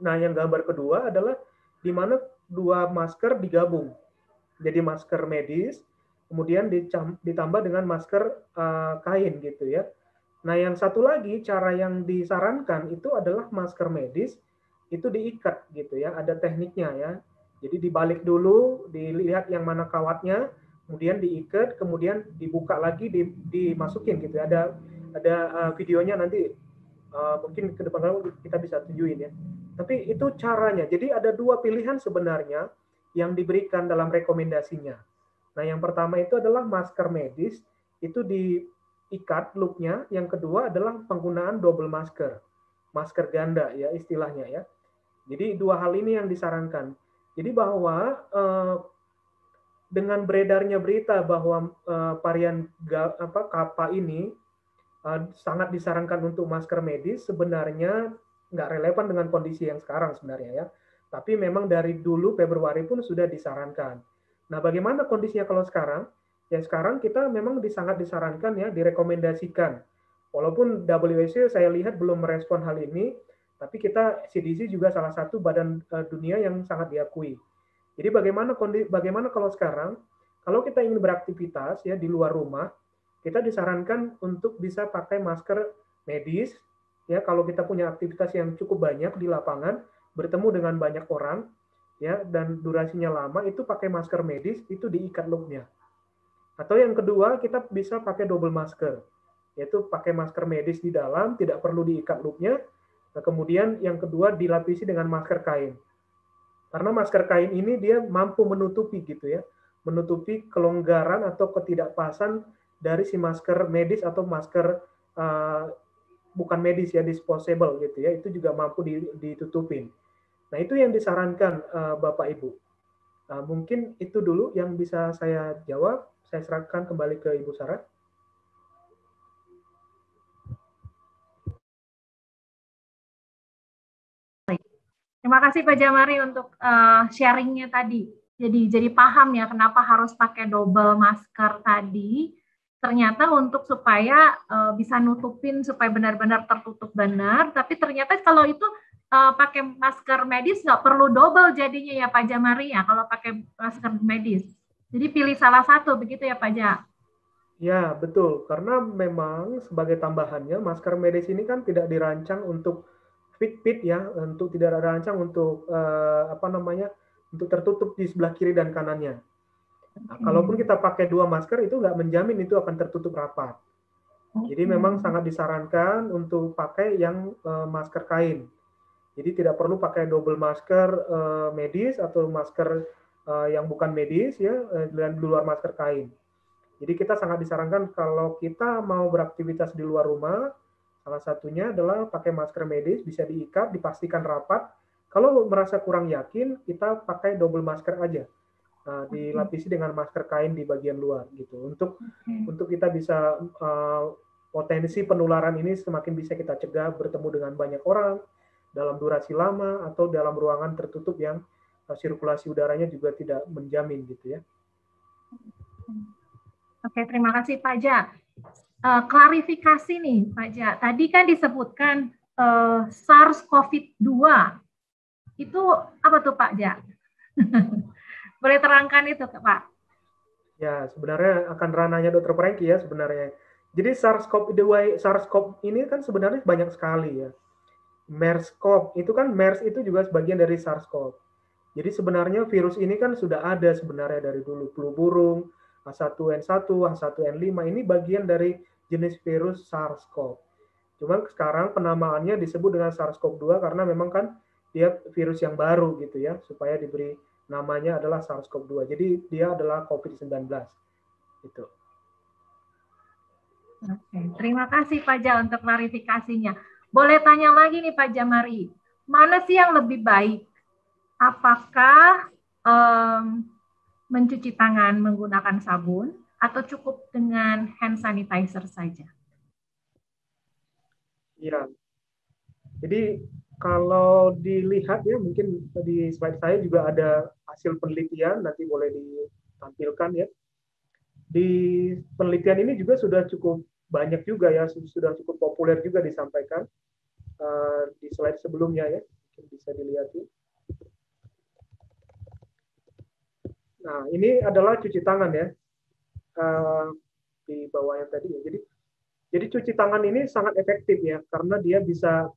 Nah, yang gambar kedua adalah di mana 2 masker digabung. Jadi masker medis, kemudian ditambah dengan masker kain gitu ya. Nah, yang satu lagi cara yang disarankan itu adalah masker medis itu diikat gitu ya, ada tekniknya ya. Jadi dibalik dulu, dilihat yang mana kawatnya, kemudian diikat, kemudian dibuka lagi, dimasukin gitu ya. Ada videonya nanti mungkin ke depan kita bisa tunjukin ya. Tapi itu caranya. Jadi ada 2 pilihan sebenarnya yang diberikan dalam rekomendasinya. Nah, yang pertama itu adalah masker medis, itu diikat loopnya. Yang kedua adalah penggunaan double masker, masker ganda ya istilahnya ya. Jadi 2 hal ini yang disarankan. Jadi bahwa dengan beredarnya berita bahwa varian Kappa ini sangat disarankan untuk masker medis, sebenarnya nggak relevan dengan kondisi yang sekarang sebenarnya ya. Tapi memang dari dulu Februari pun sudah disarankan. Nah, bagaimana kondisinya kalau sekarang? Ya sekarang kita memang sangat disarankan ya, direkomendasikan. Walaupun WHO saya lihat belum merespon hal ini, tapi kita CDC juga salah satu badan dunia yang sangat diakui. Jadi bagaimana kalau sekarang, kalau kita ingin beraktivitas ya di luar rumah, kita disarankan untuk bisa pakai masker medis ya kalau kita punya aktivitas yang cukup banyak di lapangan, bertemu dengan banyak orang ya dan durasinya lama, itu pakai masker medis, itu diikat loopnya. Atau yang kedua, kita bisa pakai double masker, yaitu pakai masker medis di dalam, tidak perlu diikat loopnya. Nah, kemudian yang kedua dilapisi dengan masker kain. Karena masker kain ini dia mampu menutupi gitu ya, menutupi kelonggaran atau ketidakpasan dari si masker medis atau masker bukan medis ya, disposable gitu ya, itu juga mampu ditutupin. Nah, itu yang disarankan Bapak Ibu. Mungkin itu dulu yang bisa saya jawab. Saya serahkan kembali ke Ibu Sarah. Terima kasih Pak Jamari untuk sharingnya tadi. Jadi paham ya kenapa harus pakai double masker tadi. Ternyata untuk supaya bisa nutupin supaya benar-benar tertutup benar. Tapi ternyata kalau itu pakai masker medis nggak perlu double jadinya ya Pak Jamari ya kalau pakai masker medis. Jadi pilih salah satu begitu ya Pak Ja? Ya betul, karena memang sebagai tambahannya masker medis ini kan tidak dirancang untuk fit ya, untuk tidak dirancang untuk untuk tertutup di sebelah kiri dan kanannya. Nah, kalaupun kita pakai 2 masker itu nggak menjamin itu akan tertutup rapat. Jadi memang sangat disarankan untuk pakai yang masker kain. Jadi tidak perlu pakai double masker medis atau masker yang bukan medis ya, dan di luar masker kain. Jadi kita sangat disarankan kalau kita mau beraktivitas di luar rumah, salah satunya adalah pakai masker medis, bisa diikat, dipastikan rapat. Kalau merasa kurang yakin, kita pakai double masker aja, dilapisi dengan masker kain di bagian luar gitu. Untuk kita bisa potensi penularan ini semakin bisa kita cegah bertemu dengan banyak orang dalam durasi lama atau dalam ruangan tertutup yang sirkulasi udaranya juga tidak menjamin gitu ya. Oke, terima kasih Pak Ja. Klarifikasi nih Pak Ja, tadi kan disebutkan SARS-CoV-2. Itu apa tuh Pak Ja? Boleh terangkan itu Pak? Ya, sebenarnya akan ranahnya Dr. Franky ya sebenarnya. Jadi SARS-CoV ini kan sebenarnya banyak sekali ya. MERS-CoV, itu kan MERS itu juga sebagian dari SARS-CoV. Jadi sebenarnya virus ini kan sudah ada sebenarnya dari dulu, flu burung, H1N1, H1N5, ini bagian dari jenis virus SARS-CoV. Cuman sekarang penamaannya disebut dengan SARS-CoV-2 karena memang kan dia virus yang baru gitu ya, supaya diberi namanya adalah SARS-CoV-2. Jadi dia adalah COVID-19. Gitu. Oke, terima kasih Pak Ja untuk klarifikasinya. Boleh tanya lagi nih Pak Jamari, mana sih yang lebih baik? Apakah mencuci tangan menggunakan sabun atau cukup dengan hand sanitizer saja? Iya. Jadi kalau dilihat ya, mungkin di slide saya juga ada hasil penelitian, nanti boleh ditampilkan ya. Di penelitian ini juga sudah cukup banyak juga ya, sudah cukup populer juga disampaikan di slide sebelumnya ya, mungkin bisa dilihat ya. Nah, ini adalah cuci tangan ya, di bawah yang tadi ya. Jadi cuci tangan ini sangat efektif ya, karena dia bisa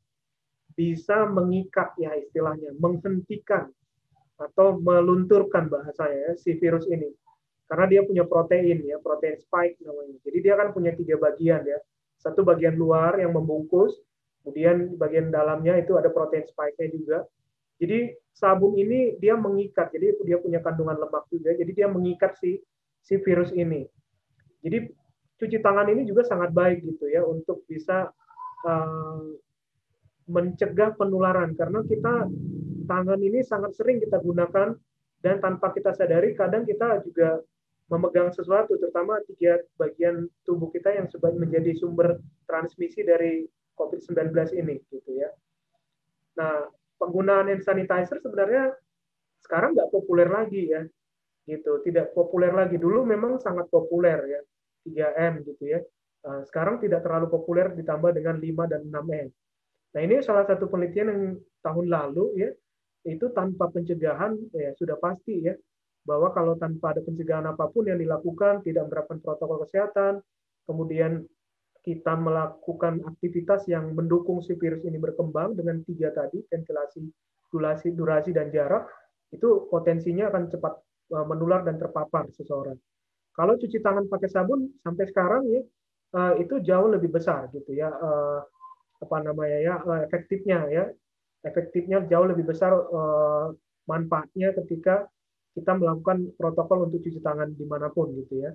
mengikat ya istilahnya, menghentikan atau melunturkan bahasanya ya, si virus ini. Karena dia punya protein ya, protein spike namanya. Jadi dia kan punya 3 bagian ya. Satu bagian luar yang membungkus, kemudian bagian dalamnya itu ada protein spike-nya juga. Jadi sabun ini dia mengikat, jadi dia punya kandungan lemak juga, jadi dia mengikat si virus ini. Jadi cuci tangan ini juga sangat baik gitu ya untuk bisa mencegah penularan, karena kita tangan ini sangat sering kita gunakan dan tanpa kita sadari kadang kita juga memegang sesuatu, terutama 3 bagian tubuh kita yang menjadi sumber transmisi dari COVID-19 ini gitu ya. Nah, penggunaan hand sanitizer sebenarnya sekarang nggak populer lagi ya, gitu. Tidak populer lagi. Dulu memang sangat populer ya, 3M gitu ya. Sekarang tidak terlalu populer ditambah dengan 5 dan 6M. Nah, ini salah satu penelitian yang tahun lalu ya, itu tanpa pencegahan ya sudah pasti ya, bahwa kalau tanpa ada pencegahan apapun yang dilakukan, tidak menerapkan protokol kesehatan, kemudian kita melakukan aktivitas yang mendukung si virus ini berkembang dengan 3 tadi, ventilasi, durasi, dan jarak, itu potensinya akan cepat menular dan terpapar seseorang. Kalau cuci tangan pakai sabun sampai sekarang ya itu jauh lebih besar gitu ya, efektifnya jauh lebih besar manfaatnya ketika kita melakukan protokol untuk cuci tangan dimanapun gitu ya.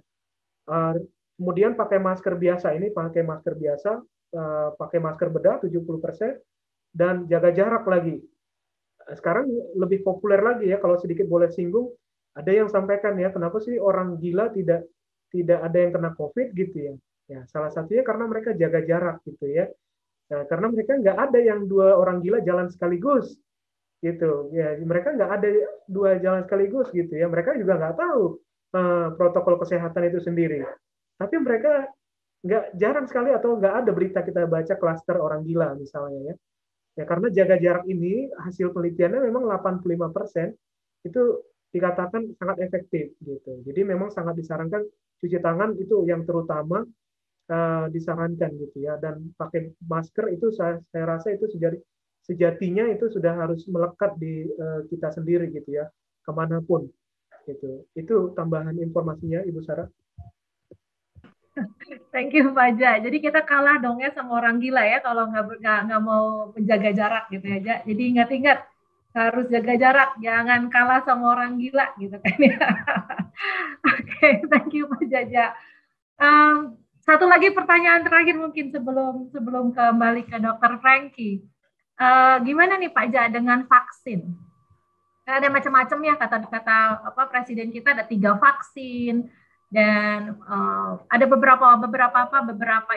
kemudian pakai masker biasa, pakai masker bedah 70%, dan jaga jarak lagi. Sekarang lebih populer lagi ya, kalau sedikit boleh singgung, ada yang sampaikan ya, kenapa sih orang gila tidak ada yang kena COVID gitu ya? Ya, salah satunya karena mereka jaga jarak gitu ya. Nah, karena mereka nggak ada yang dua orang gila jalan sekaligus gitu ya, mereka nggak ada dua jalan sekaligus gitu ya, mereka juga nggak tahu protokol kesehatan itu sendiri, tapi mereka jarang sekali atau nggak ada berita kita baca klaster orang gila misalnya ya. Ya, karena jaga jarak ini hasil penelitiannya memang 85% itu dikatakan sangat efektif gitu. Jadi memang sangat disarankan cuci tangan itu yang terutama disarankan gitu ya, dan pakai masker itu saya rasa itu sejatinya itu sudah harus melekat di kita sendiri gitu ya, kemanapun gitu. Itu tambahan informasinya Ibu Sarah. Thank you Pak Ja. Jadi kita kalah dong ya sama orang gila ya kalau nggak mau menjaga jarak gitu ya Ja. Jadi ingat-ingat harus jaga jarak, jangan kalah sama orang gila gitu kan ya. Oke, thank you Pak Jaja. Satu lagi pertanyaan terakhir mungkin sebelum kembali ke Dr. Frankie. Gimana nih Pak Ja dengan vaksin? Ada macam-macam ya, kata Presiden kita ada 3 vaksin, dan ada beberapa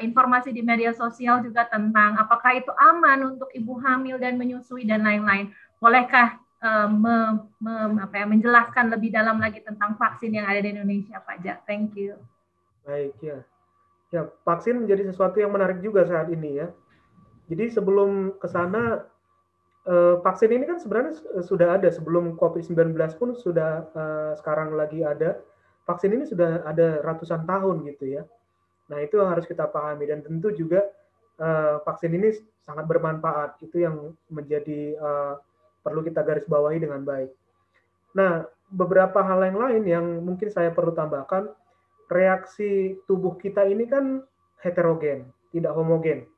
informasi di media sosial juga tentang apakah itu aman untuk ibu hamil dan menyusui dan lain-lain. Bolehkah menjelaskan lebih dalam lagi tentang vaksin yang ada di Indonesia Pak Ja? Thank you. Baik ya. Ya, vaksin menjadi sesuatu yang menarik juga saat ini ya. Jadi sebelum ke sana, vaksin ini kan sebenarnya sudah ada sebelum COVID-19 pun sudah sekarang lagi ada. Vaksin ini sudah ada ratusan tahun gitu ya. Nah itu harus kita pahami, dan tentu juga vaksin ini sangat bermanfaat. Itu yang menjadi perlu kita garis bawahi dengan baik. Nah beberapa hal yang lain yang mungkin saya perlu tambahkan, reaksi tubuh kita ini kan heterogen, tidak homogen.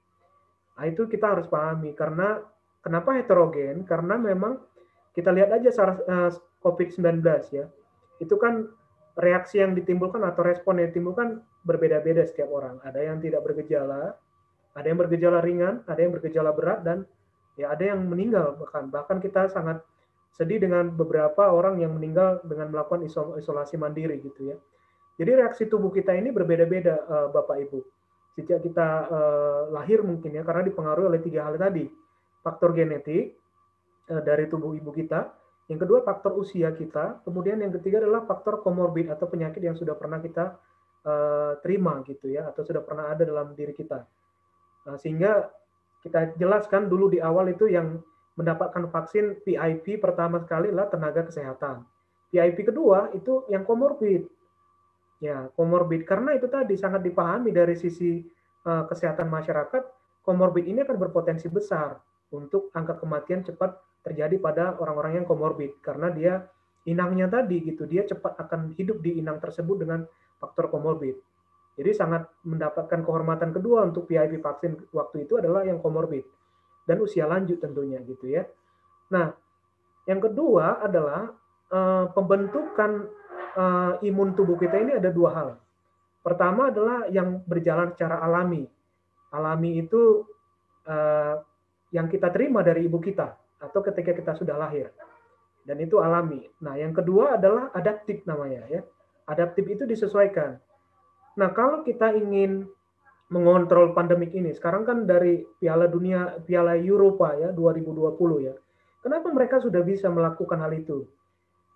Nah, itu kita harus pahami. Karena kenapa heterogen? Karena memang kita lihat aja COVID-19 ya. Itu kan reaksi yang ditimbulkan atau respon yang ditimbulkan berbeda-beda setiap orang. Ada yang tidak bergejala, ada yang bergejala ringan, ada yang bergejala berat, dan ya ada yang meninggal bahkan. Bahkan kita sangat sedih dengan beberapa orang yang meninggal dengan melakukan isolasi mandiri gitu ya. Jadi reaksi tubuh kita ini berbeda-beda, Bapak Ibu. Sejak kita lahir mungkin ya, karena dipengaruhi oleh 3 hal tadi. Faktor genetik dari tubuh ibu kita, yang kedua faktor usia kita, kemudian yang ketiga adalah faktor komorbid atau penyakit yang sudah pernah kita terima gitu ya, atau sudah pernah ada dalam diri kita. Sehingga kita jelaskan dulu di awal itu yang mendapatkan vaksin PIP pertama sekali adalah tenaga kesehatan. PIP kedua itu yang komorbid. Ya, komorbid, karena itu tadi sangat dipahami dari sisi kesehatan masyarakat, komorbid ini akan berpotensi besar untuk angka kematian cepat terjadi pada orang-orang yang komorbid, karena dia inangnya tadi gitu, dia cepat akan hidup di inang tersebut dengan faktor komorbid. Jadi sangat mendapatkan kehormatan kedua untuk PIP vaksin waktu itu adalah yang komorbid dan usia lanjut tentunya gitu ya. Nah, yang kedua adalah pembentukan imun tubuh kita ini ada 2 hal. Pertama adalah yang berjalan secara alami. Alami itu yang kita terima dari ibu kita atau ketika kita sudah lahir. Dan itu alami. Nah, yang kedua adalah adaptif namanya ya. Adaptif itu disesuaikan. Nah, kalau kita ingin mengontrol pandemik ini, sekarang kan dari Piala Dunia, Piala Eropa ya 2020 ya. Kenapa mereka sudah bisa melakukan hal itu?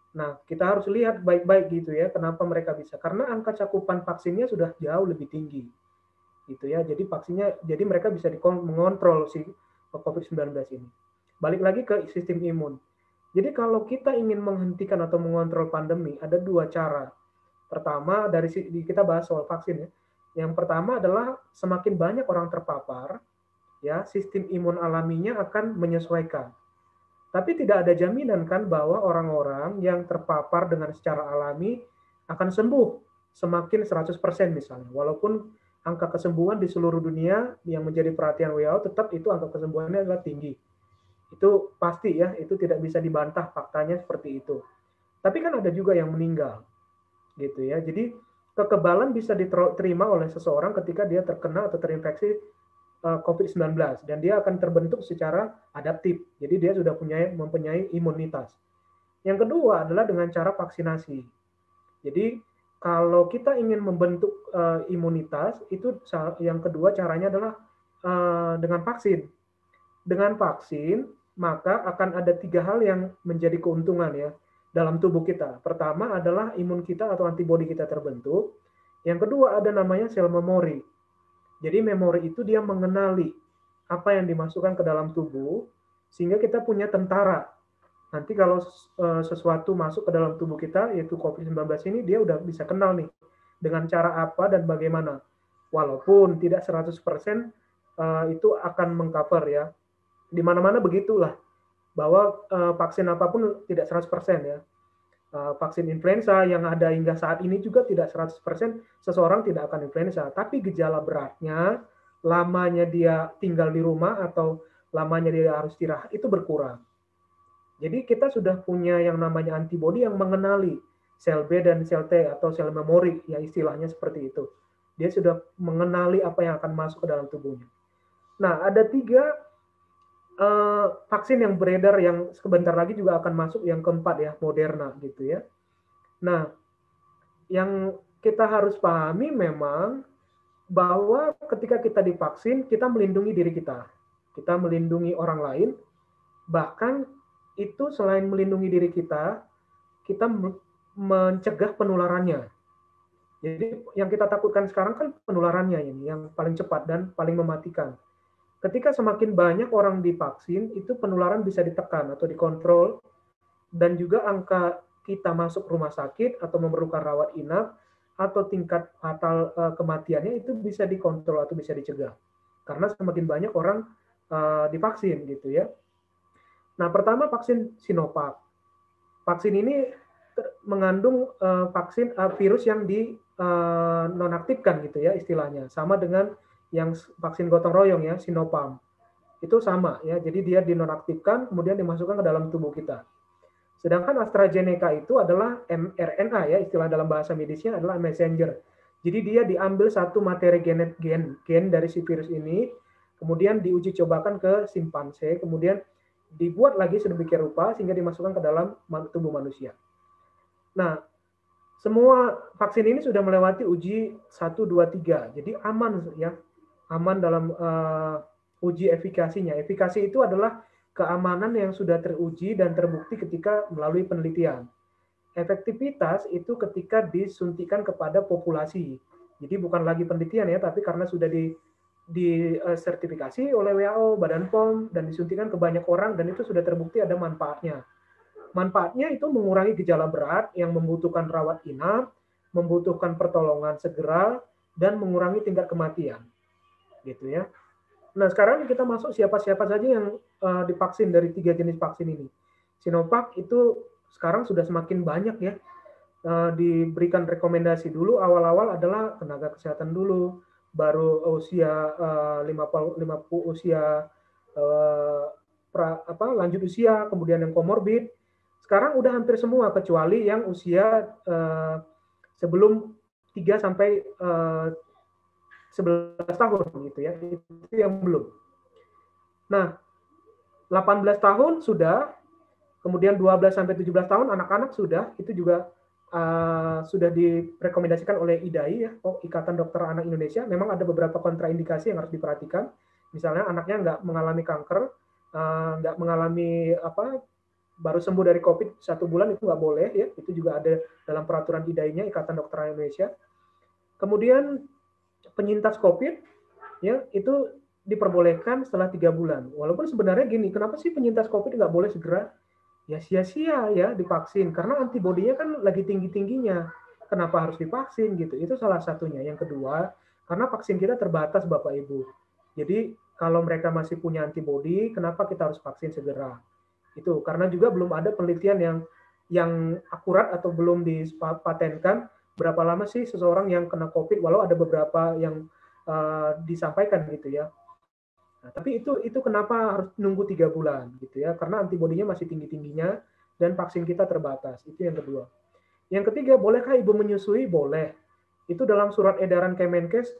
Nah, kita harus lihat baik-baik gitu ya, kenapa mereka bisa. Karena angka cakupan vaksinnya sudah jauh lebih tinggi. Gitu ya. Jadi vaksinnya, jadi mereka bisa mengontrol si COVID-19 ini. Balik lagi ke sistem imun. Jadi kalau kita ingin menghentikan atau mengontrol pandemi, ada 2 cara. Pertama, kita bahas soal vaksin ya. Yang pertama adalah semakin banyak orang terpapar, ya, sistem imun alaminya akan menyesuaikan. Tapi tidak ada jaminan kan bahwa orang-orang yang terpapar dengan secara alami akan sembuh semakin 100% misalnya. Walaupun angka kesembuhan di seluruh dunia yang menjadi perhatian WHO tetap itu angka kesembuhannya adalah tinggi. Itu pasti ya, itu tidak bisa dibantah faktanya seperti itu. Tapi kan ada juga yang meninggal. Gitu ya. Jadi kekebalan bisa diterima oleh seseorang ketika dia terkena atau terinfeksi COVID-19 dan dia akan terbentuk secara adaptif. Jadi dia sudah mempunyai imunitas. Yang kedua adalah dengan cara vaksinasi. Jadi kalau kita ingin membentuk imunitas, itu yang kedua caranya adalah dengan vaksin. Dengan vaksin, maka akan ada 3 hal yang menjadi keuntungan ya dalam tubuh kita. Pertama adalah imun kita atau antibodi kita terbentuk. Yang kedua ada namanya sel memori. Jadi memori itu dia mengenali apa yang dimasukkan ke dalam tubuh, sehingga kita punya tentara. Nanti kalau sesuatu masuk ke dalam tubuh kita, yaitu COVID-19 ini, dia udah bisa kenal nih, dengan cara apa dan bagaimana. Walaupun tidak 100% itu akan mengcover ya. Di mana-mana begitulah, bahwa vaksin apapun tidak 100% ya. Vaksin influenza yang ada hingga saat ini juga tidak 100% seseorang tidak akan influenza. Tapi gejala beratnya, lamanya dia tinggal di rumah atau lamanya dia harus istirahat, itu berkurang. Jadi kita sudah punya yang namanya antibodi yang mengenali sel B dan sel T atau sel memori, ya istilahnya seperti itu. Dia sudah mengenali apa yang akan masuk ke dalam tubuhnya. Nah, ada 3 vaksin yang beredar yang sebentar lagi juga akan masuk, yang keempat ya, Moderna gitu ya. Nah, yang kita harus pahami memang bahwa ketika kita divaksin, kita melindungi diri kita. Kita melindungi orang lain, bahkan itu selain melindungi diri kita mencegah penularannya. Jadi yang kita takutkan sekarang kan penularannya ini, yang paling cepat dan paling mematikan. Ketika semakin banyak orang divaksin, itu penularan bisa ditekan atau dikontrol, dan juga angka kita masuk rumah sakit atau memerlukan rawat inap atau tingkat fatal kematiannya itu bisa dikontrol atau bisa dicegah. Karena semakin banyak orang divaksin gitu ya. Nah, pertama vaksin Sinovac. Vaksin ini mengandung vaksin virus yang dinonaktifkan gitu ya istilahnya, sama dengan yang vaksin gotong royong ya, Sinopharm. Itu sama ya, jadi dia dinonaktifkan kemudian dimasukkan ke dalam tubuh kita. Sedangkan AstraZeneca itu adalah mRNA ya, istilah dalam bahasa medisnya adalah messenger. Jadi dia diambil satu materi gen dari si virus ini, kemudian diuji cobakan ke simpanse, kemudian dibuat lagi sedemikian rupa sehingga dimasukkan ke dalam tubuh manusia. Nah, semua vaksin ini sudah melewati uji 1, 2, 3. Jadi aman ya. Aman dalam uji efikasinya. Efikasi itu adalah keamanan yang sudah teruji dan terbukti ketika melalui penelitian. Efektivitas itu ketika disuntikan kepada populasi. Jadi bukan lagi penelitian ya, tapi karena sudah disertifikasi oleh WHO, Badan POM, dan disuntikan ke banyak orang, dan itu sudah terbukti ada manfaatnya. Manfaatnya itu mengurangi gejala berat yang membutuhkan rawat inap, membutuhkan pertolongan segera, dan mengurangi tingkat kematian. Gitu ya. Nah, sekarang kita masuk siapa-siapa saja yang divaksin dari 3 jenis vaksin ini. Sinovac itu sekarang sudah semakin banyak ya. Diberikan rekomendasi dulu awal-awal adalah tenaga kesehatan dulu, baru usia 50 usia lanjut usia, kemudian yang komorbid. Sekarang udah hampir semua kecuali yang usia sebelum 3 sampai 11 tahun gitu ya, itu yang belum. Nah, 18 tahun sudah, kemudian 12 sampai 17 tahun anak-anak sudah, itu juga sudah direkomendasikan oleh IDAI ya, Ikatan Dokter Anak Indonesia. Memang ada beberapa kontraindikasi yang harus diperhatikan. Misalnya anaknya nggak mengalami kanker, nggak mengalami baru sembuh dari COVID 1 bulan, itu nggak boleh ya. Itu juga ada dalam peraturan IDAI-nya, Ikatan Dokter Anak Indonesia. Kemudian penyintas COVID ya itu diperbolehkan setelah 3 bulan. Walaupun sebenarnya gini, kenapa sih penyintas COVID nggak boleh segera? Ya sia-sia ya divaksin, karena antibodinya kan lagi tinggi-tingginya. Kenapa harus divaksin gitu? Itu salah satunya. Yang kedua, karena vaksin kita terbatas Bapak Ibu. Jadi kalau mereka masih punya antibodi, kenapa kita harus vaksin segera? Itu karena juga belum ada penelitian yang akurat atau belum dipatenkan berapa lama sih seseorang yang kena COVID, walau ada beberapa yang disampaikan gitu ya. Nah, tapi itu kenapa harus nunggu 3 bulan gitu ya? Karena antibodinya masih tinggi-tingginya dan vaksin kita terbatas. Itu yang kedua. Yang ketiga, bolehkah ibu menyusui? Boleh. Itu dalam surat edaran Kemenkes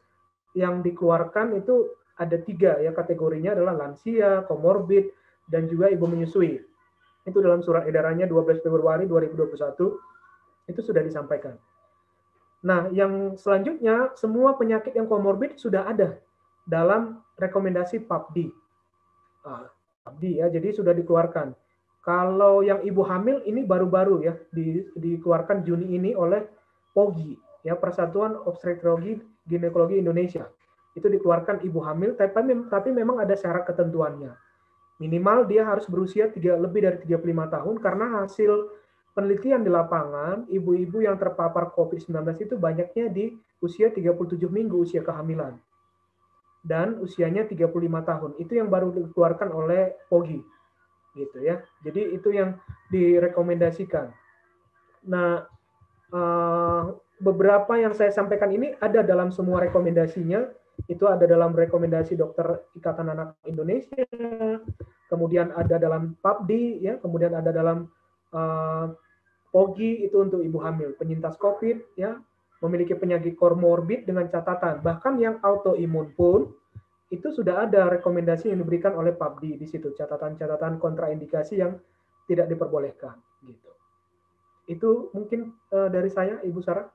yang dikeluarkan itu ada 3 ya, kategorinya adalah lansia, komorbid, dan juga ibu menyusui. Itu dalam surat edarannya 12 Februari 2021 itu sudah disampaikan. Nah, yang selanjutnya semua penyakit yang komorbid sudah ada dalam rekomendasi PABD. PABD ya, jadi sudah dikeluarkan. Kalau yang ibu hamil ini baru-baru ya dikeluarkan Juni ini oleh POGI ya, Persatuan Obstetrik Ginekologi Indonesia. Itu dikeluarkan ibu hamil, tapi memang ada syarat ketentuannya. Minimal dia harus berusia lebih dari 35 tahun karena hasil penelitian di lapangan, ibu-ibu yang terpapar COVID-19 itu banyaknya di usia 37 minggu usia kehamilan. Dan usianya 35 tahun. Itu yang baru dikeluarkan oleh POGI. Gitu ya. Jadi itu yang direkomendasikan. Nah, beberapa yang saya sampaikan ini ada dalam semua rekomendasinya. Itu ada dalam rekomendasi Dokter Ikatan Anak Indonesia, kemudian ada dalam PABD, ya, kemudian ada dalam POGI itu untuk ibu hamil, penyintas COVID, ya, memiliki penyakit komorbid dengan catatan. Bahkan yang autoimun pun itu sudah ada rekomendasi yang diberikan oleh PABD di situ, catatan-catatan kontraindikasi yang tidak diperbolehkan. Gitu. Itu mungkin dari saya, Ibu Sarah.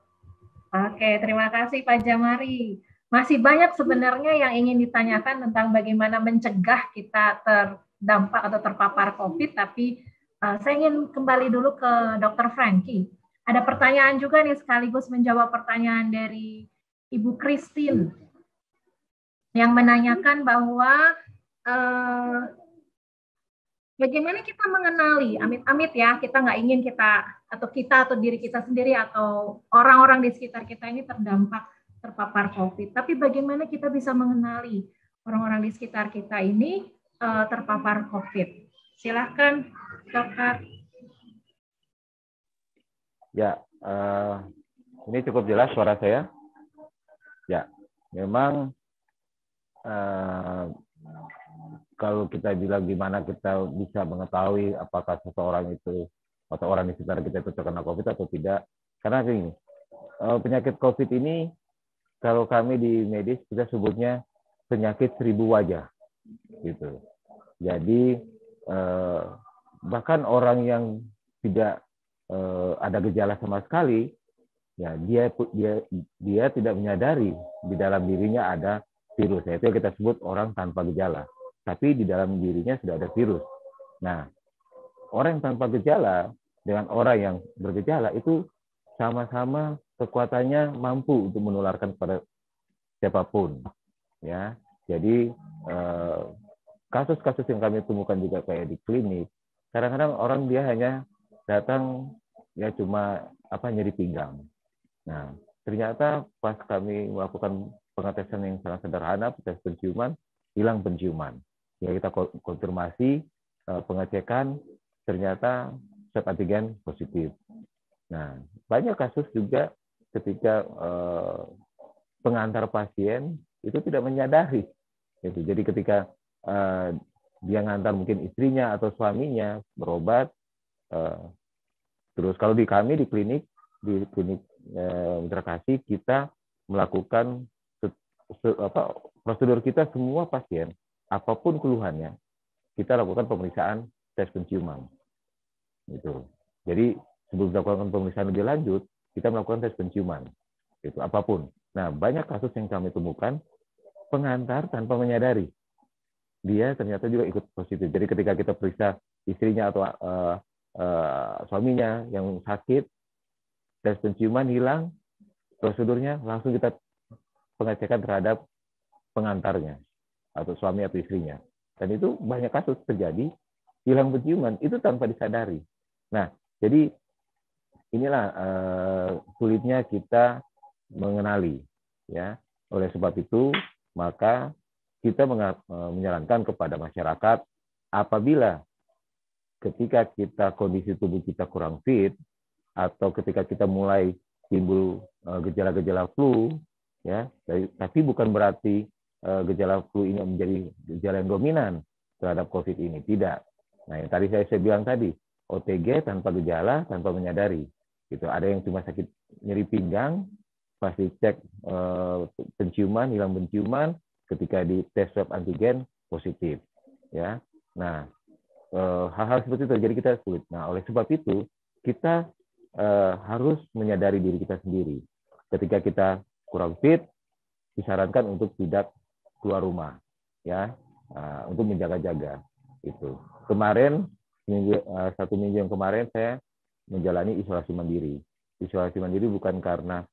Oke, terima kasih Pak Jamari. Masih banyak sebenarnya yang ingin ditanyakan tentang bagaimana mencegah kita terdampak atau terpapar COVID, tapi saya ingin kembali dulu ke Dr. Frankie. Ada pertanyaan juga nih sekaligus menjawab pertanyaan dari Ibu Christine yang menanyakan bahwa bagaimana kita mengenali, amit-amit ya, kita nggak ingin kita atau diri kita sendiri atau orang-orang di sekitar kita ini terpapar COVID. Tapi bagaimana kita bisa mengenali orang-orang di sekitar kita ini terpapar COVID? Silahkan, Dokter. Ya, ini cukup jelas suara saya. Ya, memang kalau kita bilang gimana kita bisa mengetahui apakah seseorang itu atau orang di sekitar kita itu terkena COVID atau tidak. Karena ini penyakit COVID ini kalau kami di medis kita sebutnya penyakit 1000 wajah, gitu. Jadi bahkan orang yang tidak ada gejala sama sekali, ya dia tidak menyadari di dalam dirinya ada virus. Itu yang kita sebut orang tanpa gejala. Tapi di dalam dirinya sudah ada virus. Nah, orang yang tanpa gejala dengan orang yang bergejala itu sama-sama kekuatannya mampu untuk menularkan kepada siapapun, ya. Jadi kasus-kasus yang kami temukan juga kayak di klinik, kadang-kadang orang dia hanya datang ya cuma nyeri pinggang. Nah, ternyata pas kami melakukan pengetesan yang sangat sederhana, tes penciuman, hilang penciuman. Ya kita konfirmasi pengecekan, ternyata swab antigen positif. Nah, banyak kasus juga ketika pengantar pasien itu tidak menyadari. Jadi ketika dia ngantar mungkin istrinya atau suaminya berobat, terus kalau di kami di klinik Mitra Kasih kita melakukan prosedur kita semua pasien apapun keluhannya kita lakukan pemeriksaan tes penciuman. Gitu. Jadi sebelum melakukan pemeriksaan lebih lanjut, kita melakukan tes penciuman. Itu apapun. Nah, banyak kasus yang kami temukan pengantar tanpa menyadari. Dia ternyata juga ikut positif. Jadi ketika kita periksa istrinya atau suaminya yang sakit, tes penciuman hilang, prosedurnya langsung kita pengecekan terhadap pengantarnya atau suami atau istrinya. Dan itu banyak kasus terjadi hilang penciuman itu tanpa disadari. Nah, jadi inilah sulitnya kita mengenali, ya. Oleh sebab itu, maka kita menyarankan kepada masyarakat apabila ketika kondisi tubuh kita kurang fit atau ketika kita mulai timbul gejala-gejala flu, ya, tapi bukan berarti gejala flu ini menjadi gejala yang dominan terhadap COVID ini, tidak. Nah, yang tadi saya bilang tadi, OTG tanpa gejala, tanpa menyadari. Gitu. Ada yang cuma sakit nyeri pinggang, pasti cek penciuman, hilang penciuman, ketika di tes swab antigen positif, ya. Nah, hal-hal seperti itu terjadi kita sulit. Nah, oleh sebab itu kita harus menyadari diri kita sendiri. Ketika kita kurang fit, disarankan untuk tidak keluar rumah, ya, untuk menjaga-jaga. Itu. Kemarin satu minggu yang kemarin saya menjalani isolasi mandiri. Isolasi mandiri bukan karena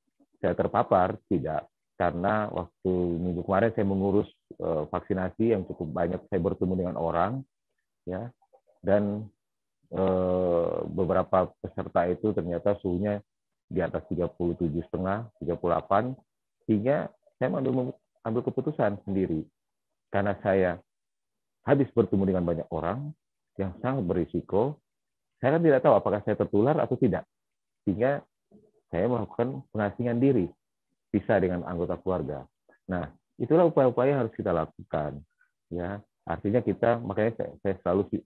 saya terpapar, tidak. Karena waktu minggu kemarin saya mengurus vaksinasi yang cukup banyak, saya bertemu dengan orang, ya, dan beberapa peserta itu ternyata suhunya di atas 37,5, 38, sehingga saya ambil keputusan sendiri. Karena saya habis bertemu dengan banyak orang yang sangat berisiko, saya kan tidak tahu apakah saya tertular atau tidak. Sehingga saya melakukan pengasingan diri, pisah dengan anggota keluarga. Nah, itulah upaya-upaya yang harus kita lakukan. Ya, artinya kita, makanya saya selalu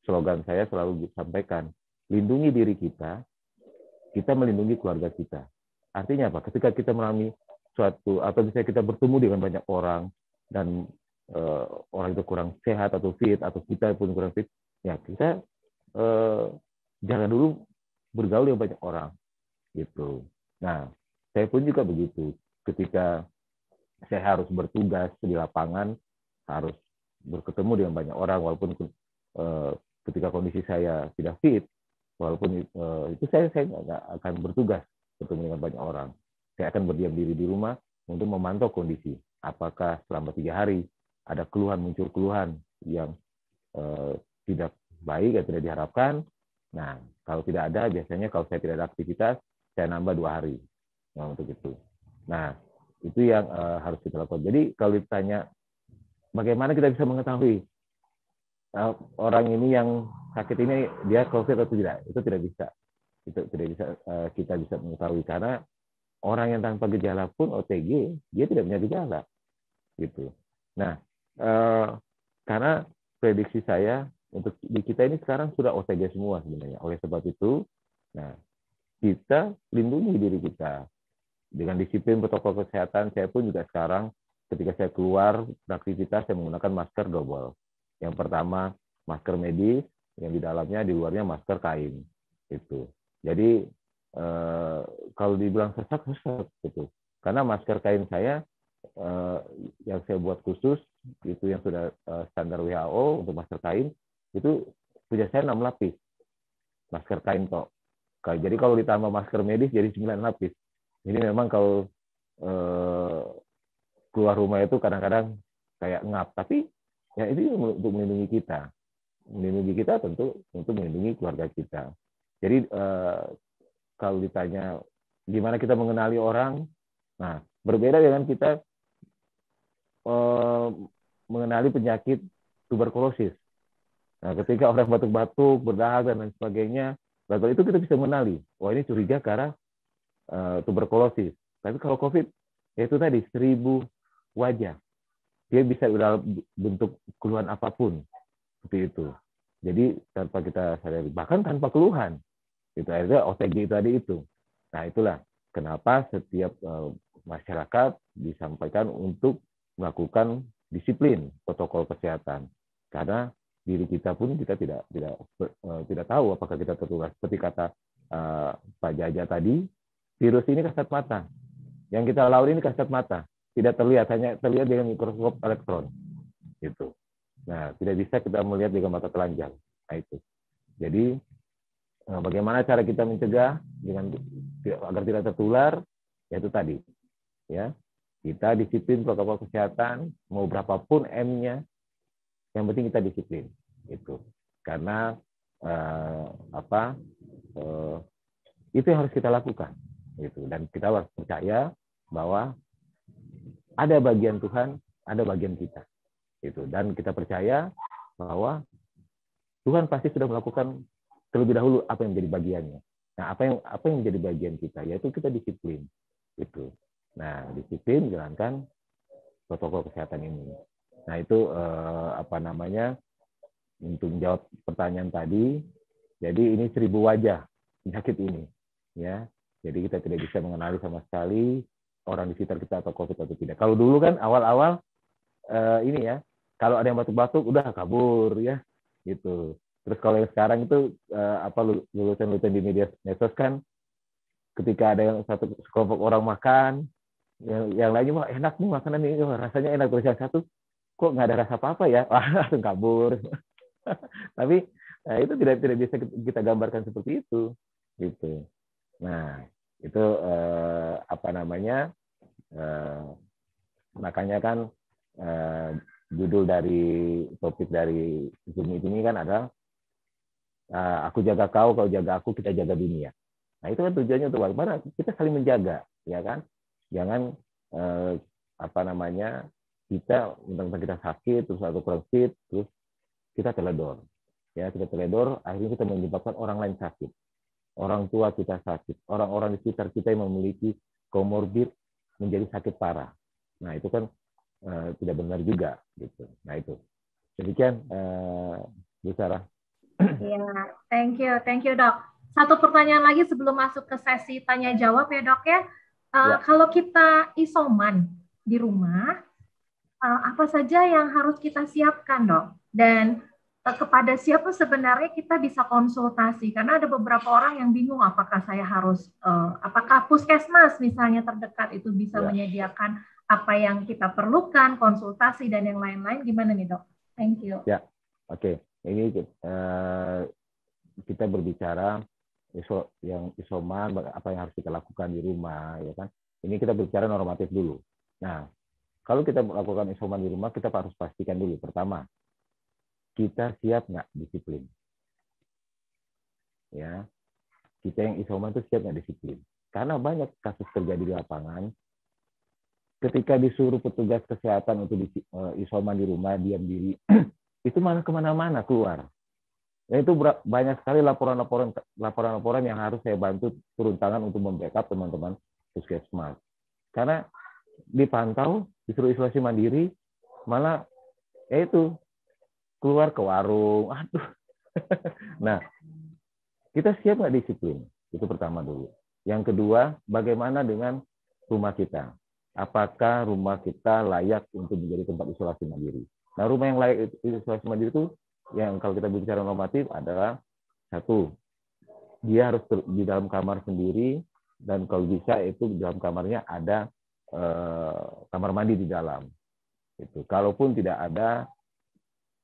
slogan saya selalu disampaikan, lindungi diri kita, kita melindungi keluarga kita. Artinya apa? Ketika kita mengalami suatu, atau misalnya kita bertemu dengan banyak orang dan orang itu kurang sehat atau fit, atau kita pun kurang fit, ya kita jangan dulu bergaul dengan banyak orang. Gitu. Nah, saya pun juga begitu. Ketika saya harus bertugas di lapangan, harus berketemu dengan banyak orang, walaupun ketika kondisi saya tidak fit, walaupun itu saya nggak akan bertugas bertemu dengan banyak orang. Saya akan berdiam diri di rumah untuk memantau kondisi. Apakah selama 3 hari ada muncul keluhan yang tidak baik atau tidak diharapkan. Nah, kalau tidak ada, biasanya kalau saya tidak ada aktivitas, saya nambah 2 hari. Nah, untuk itu. Nah, itu yang harus kita lakukan. Jadi kalau ditanya bagaimana kita bisa mengetahui orang ini yang sakit ini dia COVID atau tidak, itu tidak bisa. Itu tidak bisa kita bisa mengetahui, karena orang yang tanpa gejala pun OTG dia tidak punya gejala, gitu. Nah, karena prediksi saya untuk di kita ini sekarang sudah OTG semua sebenarnya. Oleh sebab itu, nah, kita lindungi diri kita dengan disiplin protokol kesehatan. Saya pun juga sekarang ketika saya keluar beraktivitas, saya menggunakan masker double. Yang pertama masker medis, yang di dalamnya, di luarnya masker kain. Itu. Jadi kalau dibilang sesak gitu. Karena masker kain saya yang saya buat khusus itu yang sudah standar WHO untuk masker kain, itu punya saya 6 lapis masker kain toh. Jadi kalau ditambah masker medis jadi 9 lapis. Ini memang kalau keluar rumah itu kadang-kadang kayak ngap, tapi ya itu untuk melindungi kita. Melindungi kita tentu untuk melindungi keluarga kita. Jadi kalau ditanya gimana kita mengenali orang, nah berbeda dengan kita mengenali penyakit tuberkulosis. Nah, ketika orang batuk-batuk, berdahak dan lain sebagainya, lalu itu kita bisa mengenali, wah ini curiga karena tuberkulosis. Tapi kalau COVID, itu tadi 1000 wajah. Dia bisa dalam bentuk keluhan apapun. Seperti itu. Jadi tanpa kita sadari, bahkan tanpa keluhan. Itu akhirnya OTG tadi itu. Nah itulah kenapa setiap masyarakat disampaikan untuk melakukan disiplin protokol kesehatan. Karena diri kita pun kita tidak tahu apakah kita tertular. Seperti kata Pak Jaja tadi, virus ini kasat mata. Yang kita lalui ini kasat mata, tidak terlihat, hanya terlihat dengan mikroskop elektron. Gitu. Nah, tidak bisa kita melihat dengan mata telanjang. Nah itu. Jadi bagaimana cara kita mencegah agar tidak tertular? Yaitu tadi, ya kita disiplin protokol kesehatan, mau berapapun M-nya. Yang penting kita disiplin, itu karena itu yang harus kita lakukan, gitu. Dan kita harus percaya bahwa ada bagian Tuhan, ada bagian kita, gitu. Dan kita percaya bahwa Tuhan pasti sudah melakukan terlebih dahulu apa yang menjadi bagiannya. Nah, apa yang menjadi bagian kita, yaitu kita disiplin, gitu. Nah, disiplin jalankan protokol kesehatan ini. Nah itu untuk menjawab pertanyaan tadi. Jadi ini 1000 wajah penyakit ini, ya. Jadi kita tidak bisa mengenali sama sekali orang di sekitar kita atau COVID atau tidak. Kalau dulu kan awal-awal ini ya, kalau ada yang batuk-batuk udah kabur ya, gitu. Terus kalau yang sekarang itu lulusan-lulusan di media medsos kan, ketika ada yang satu sekelompok orang makan, yang lainnya wah enak nih makanan ini, rasanya enak, terus yang satu kok nggak ada rasa apa-apa ya, langsung kabur. Tapi itu tidak bisa kita gambarkan seperti itu, gitu. Nah itu makanya kan judul dari topik dari Zoom ini kan adalah aku jaga kau jaga aku, kita jaga dunia. Nah itu kan tujuannya untuk bagaimana kita saling menjaga, ya kan? Jangan kita mentang-mentang kita sakit terus atau kurang fit terus kita teledor, ya kita teledor, akhirnya kita menyebabkan orang lain sakit, orang tua kita sakit, orang-orang di sekitar kita yang memiliki komorbid menjadi sakit parah. Nah itu kan tidak benar juga, gitu. Nah itu demikian, Bu Sarah. Ya, thank you Dok. Satu pertanyaan lagi sebelum masuk ke sesi tanya jawab ya Dok ya. Kalau kita isoman di rumah, apa saja yang harus kita siapkan Dok? Dan kepada siapa sebenarnya kita bisa konsultasi? Karena ada beberapa orang yang bingung apakah saya harus, apakah puskesmas misalnya terdekat itu bisa menyediakan apa yang kita perlukan, konsultasi dan yang lain-lain. Gimana nih Dok? Thank you. Ya, oke. Ini kita berbicara yang isoman, apa yang harus kita lakukan di rumah, ya kan? Ini kita berbicara normatif dulu. Nah, kalau kita melakukan isoman di rumah, kita harus pastikan dulu. Pertama, kita siap nggak disiplin? Ya, kita yang isoman itu siap nggak disiplin? Karena banyak kasus terjadi di lapangan. Ketika disuruh petugas kesehatan untuk isoman di rumah, diam diri, itu malah kemana-mana keluar. Dan itu banyak sekali laporan yang harus saya bantu turun tangan untuk membackup teman-teman puskesmas. Karena dipantau, disuruh isolasi mandiri, malah itu keluar ke warung. Aduh. Nah, kita siap nggak disiplin? Itu pertama dulu. Yang kedua, bagaimana dengan rumah kita? Apakah rumah kita layak untuk menjadi tempat isolasi mandiri? Nah, rumah yang layak isolasi mandiri itu, yang kalau kita bicara normatif adalah satu, dia harus di dalam kamar sendiri, dan kalau bisa itu di dalam kamarnya ada kamar mandi di dalam. Itu. Kalaupun tidak ada,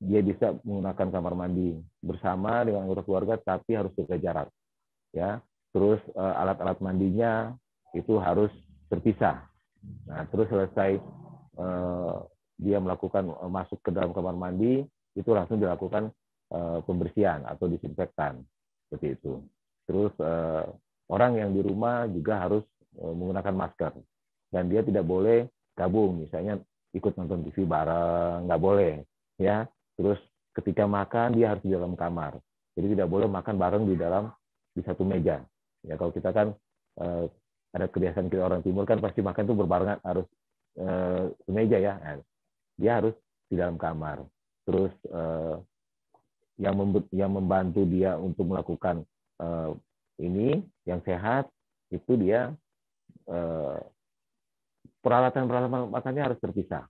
dia bisa menggunakan kamar mandi bersama dengan anggota keluarga, tapi harus jaga jarak. Ya, terus alat-alat mandinya itu harus terpisah. Nah, terus selesai dia melakukan masuk ke dalam kamar mandi, itu langsung dilakukan pembersihan atau disinfektan, seperti itu. Terus orang yang di rumah juga harus menggunakan masker, dan dia tidak boleh gabung, misalnya ikut nonton TV bareng, nggak boleh, ya. Terus ketika makan dia harus di dalam kamar, jadi tidak boleh makan bareng di satu meja. Ya kalau kita kan ada kebiasaan kita orang Timur kan pasti makan itu berbarengan, harus semeja ya. Nah, dia harus di dalam kamar. Terus yang membantu dia untuk melakukan ini yang sehat itu dia peralatan makannya harus terpisah,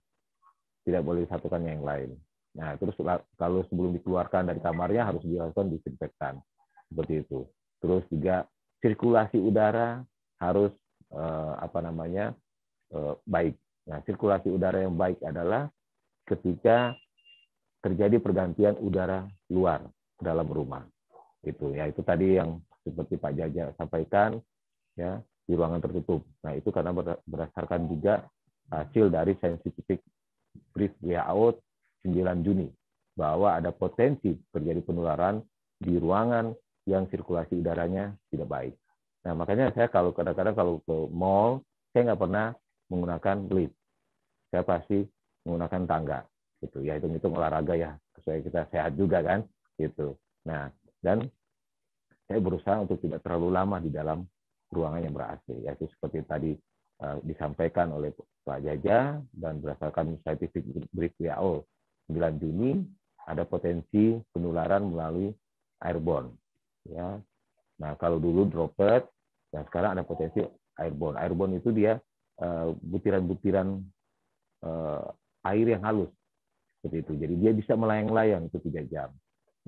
tidak boleh disatukan yang lain. Nah, terus kalau sebelum dikeluarkan dari kamarnya harus dilakukan disinfektan, seperti itu. Terus juga sirkulasi udara harus baik. Nah, sirkulasi udara yang baik adalah ketika terjadi pergantian udara luar ke dalam rumah. Itu ya, itu tadi yang seperti Pak Jaja sampaikan ya, di ruangan tertutup. Nah, itu karena berdasarkan juga hasil dari scientific brief WHO 9 Juni bahwa ada potensi terjadi penularan di ruangan yang sirkulasi udaranya tidak baik. Nah, makanya saya kadang-kadang kalau ke mall, saya nggak pernah menggunakan lift. Saya pasti menggunakan tangga. Gitu. Ya, hitung-hitung olahraga ya, supaya kita sehat juga kan. Gitu. Nah, dan saya berusaha untuk tidak terlalu lama di dalam ruangan yang ber-AC. Yaitu seperti tadi disampaikan oleh Pak Jaja, dan berdasarkan scientific brief WHO 9 Juni, ada potensi penularan melalui airborne. Ya. Nah, kalau dulu droplet, Dan sekarang ada potensi airborne. Airborne itu dia butiran-butiran air yang halus seperti itu. Jadi dia bisa melayang-layang itu 3 jam.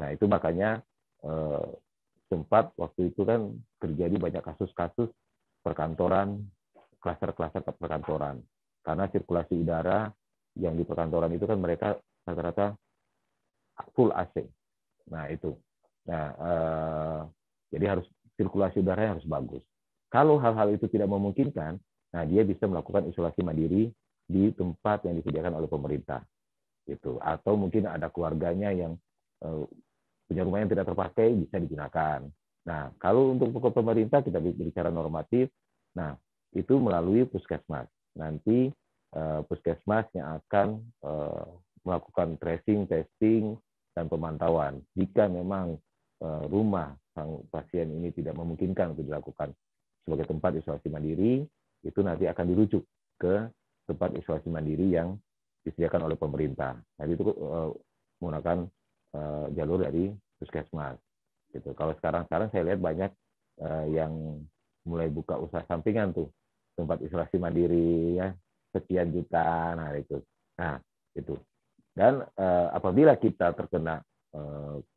Nah itu makanya sempat waktu itu kan terjadi banyak kasus-kasus perkantoran, klaster-klaster perkantoran. Karena sirkulasi udara yang di perkantoran itu kan mereka rata-rata full AC. Nah itu. Nah jadi harus sirkulasi udaranya harus bagus. Kalau hal-hal itu tidak memungkinkan, nah dia bisa melakukan isolasi mandiri di tempat yang disediakan oleh pemerintah. Gitu. Atau mungkin ada keluarganya yang punya rumah yang tidak terpakai, bisa digunakan. Nah, kalau untuk pemerintah kita bicara normatif, nah itu melalui puskesmas. Nanti puskesmas yang akan melakukan tracing, testing, dan pemantauan. Jika memang rumah sang pasien ini tidak memungkinkan untuk dilakukan sebagai tempat isolasi mandiri, itu nanti akan dirujuk ke tempat isolasi mandiri yang disediakan oleh pemerintah. Jadi itu menggunakan jalur dari puskesmas. Gitu. Kalau sekarang saya lihat banyak yang mulai buka usaha sampingan tuh, tempat isolasi mandiri ya sekian juta, nah itu. Nah itu. Dan apabila kita terkena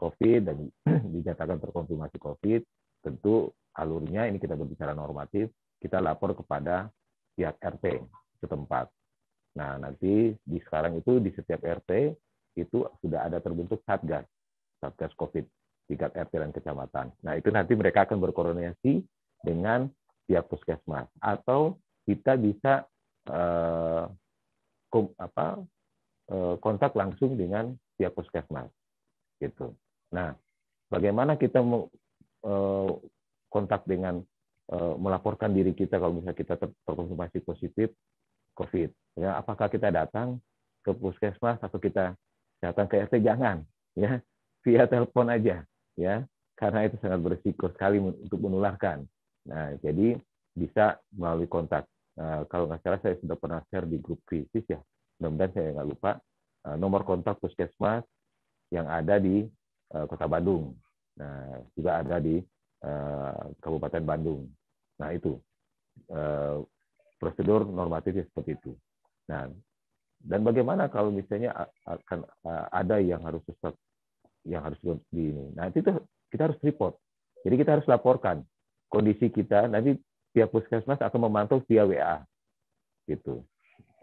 COVID dan dinyatakan terkonfirmasi COVID, tentu alurnya ini kita berbicara normatif, kita lapor kepada pihak RT setempat. Nah, nanti di sekarang itu di setiap RT itu sudah ada terbentuk Satgas COVID tingkat RT dan kecamatan. Nah, itu nanti mereka akan berkoordinasi dengan pihak puskesmas atau kita bisa kontak langsung dengan pihak puskesmas gitu. Nah, bagaimana kita kontak dengan melaporkan diri kita kalau misalnya kita terkonfirmasi positif COVID? Ya, apakah kita datang ke puskesmas atau kita datang ke RT? Jangan, ya, via telepon aja, ya, karena itu sangat berisiko sekali untuk menularkan. Nah, jadi bisa melalui kontak. Kalau nggak salah saya sudah pernah share di grup krisis ya, mudah-mudahan saya nggak lupa nomor kontak puskesmas yang ada di Kota Bandung. Nah, juga ada di Kabupaten Bandung. Nah, itu prosedur normatifnya seperti itu. Nah, dan bagaimana kalau misalnya akan ada yang harus di ini. Nah, itu kita harus report. Jadi kita harus laporkan kondisi kita. Nanti pihak puskesmas akan memantau via WA, gitu.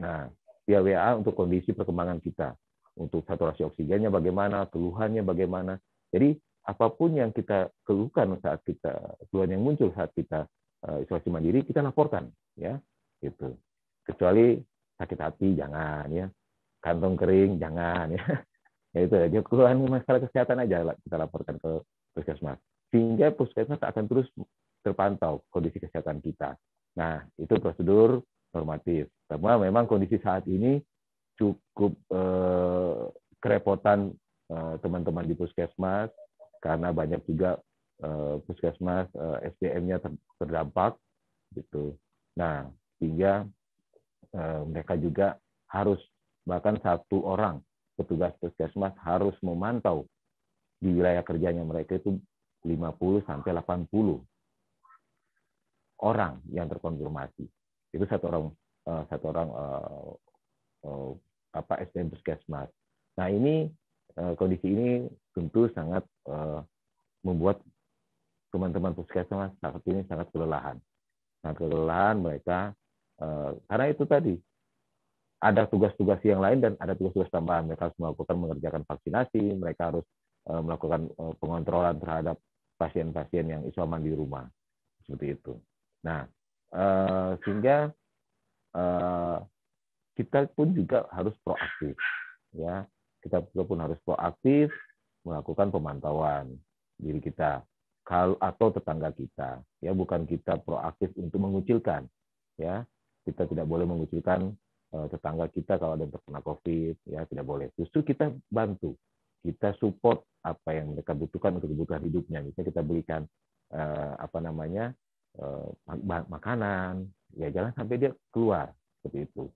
Nah, via WA untuk kondisi perkembangan kita, untuk saturasi oksigennya bagaimana, keluhannya bagaimana. Jadi apapun yang kita keluhkan saat kita keluhan yang muncul saat kita isolasi mandiri, kita laporkan, ya, gitu. Kecuali sakit hati jangan, ya, kantong kering jangan, ya. Ya itu aja, keluhan masalah kesehatan aja kita laporkan ke puskesmas. Sehingga puskesmas akan terus terpantau kondisi kesehatan kita. Nah, itu prosedur normatif. Karena memang kondisi saat ini cukup kerepotan teman-teman di puskesmas, karena banyak juga puskesmas SDM-nya terdampak, gitu. Nah, sehingga mereka juga harus, bahkan 1 orang petugas puskesmas harus memantau di wilayah kerjanya mereka itu 50 sampai 80 orang yang terkonfirmasi. Itu satu orang SDM puskesmas. Nah, ini kondisi ini tentu sangat membuat teman-teman puskesmas saat ini sangat kelelahan. Sangat kelelahan mereka karena itu tadi ada tugas-tugas yang lain dan ada tugas-tugas tambahan. Mereka harus mengerjakan vaksinasi, mereka harus melakukan pengontrolan terhadap pasien-pasien yang isoman di rumah, seperti itu. Nah, sehingga kita pun juga harus proaktif, ya. Kita pun harus proaktif melakukan pemantauan diri kita atau tetangga kita, ya. Bukan kita proaktif untuk mengucilkan, ya. Kita tidak boleh mengucilkan tetangga kita kalau ada yang terkena COVID, ya, tidak boleh. Justru kita bantu, kita support apa yang mereka butuhkan untuk kebutuhan hidupnya. Misalnya kita berikan makanan, ya, jangan sampai dia keluar seperti itu.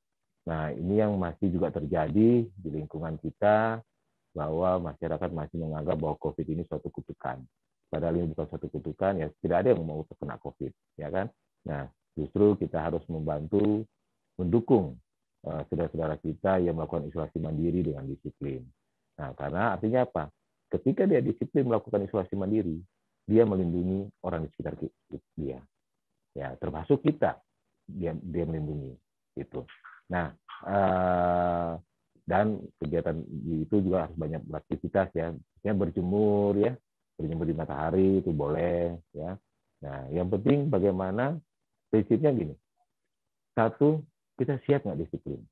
Nah, ini yang masih juga terjadi di lingkungan kita, bahwa masyarakat masih menganggap bahwa COVID ini suatu kutukan. padahal ini bukan satu kutukan, ya tidak ada yang mau terkena COVID, ya kan? Nah, justru kita harus membantu, mendukung saudara-saudara kita yang melakukan isolasi mandiri dengan disiplin. Nah, karena artinya apa? Ketika dia disiplin melakukan isolasi mandiri, dia melindungi orang di sekitar dia, ya termasuk kita, dia melindungi itu. Nah, dan kegiatan itu juga harus banyak beraktivitas ya, berjemur ya, berjemur di matahari itu boleh ya. Nah, yang penting bagaimana prinsipnya gini. Satu, kita siap nggak disiplin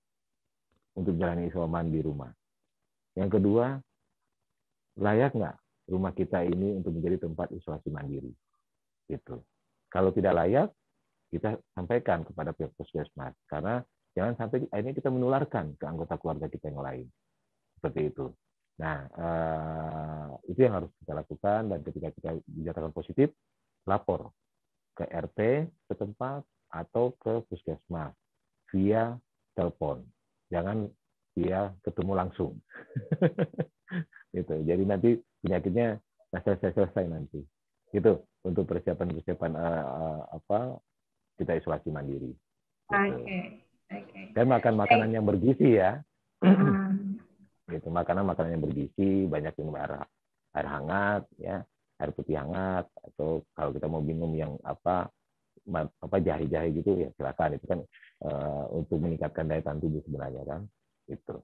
untuk jalani isoman di rumah. Yang kedua, layak nggak rumah kita ini untuk menjadi tempat isolasi mandiri. Gitu. Kalau tidak layak, kita sampaikan kepada pihak puskesmas. Karena jangan sampai akhirnya kita menularkan ke anggota keluarga kita yang lain. Seperti itu. Nah, itu yang harus kita lakukan, dan ketika kita dinyatakan positif, lapor ke RT setempat atau ke puskesmas via telepon. Jangan via ketemu langsung. Gitu. Jadi nanti penyakitnya selesai nanti. Gitu untuk persiapan kita isolasi mandiri. Gitu. Oke. Dan makan makanan yang bergizi ya. Gitu, makanan yang bergizi, banyak minum air hangat ya, air putih hangat, atau kalau kita mau minum yang jahe-jahe gitu ya silakan, itu kan untuk meningkatkan daya tahan tubuh sebenarnya kan itu.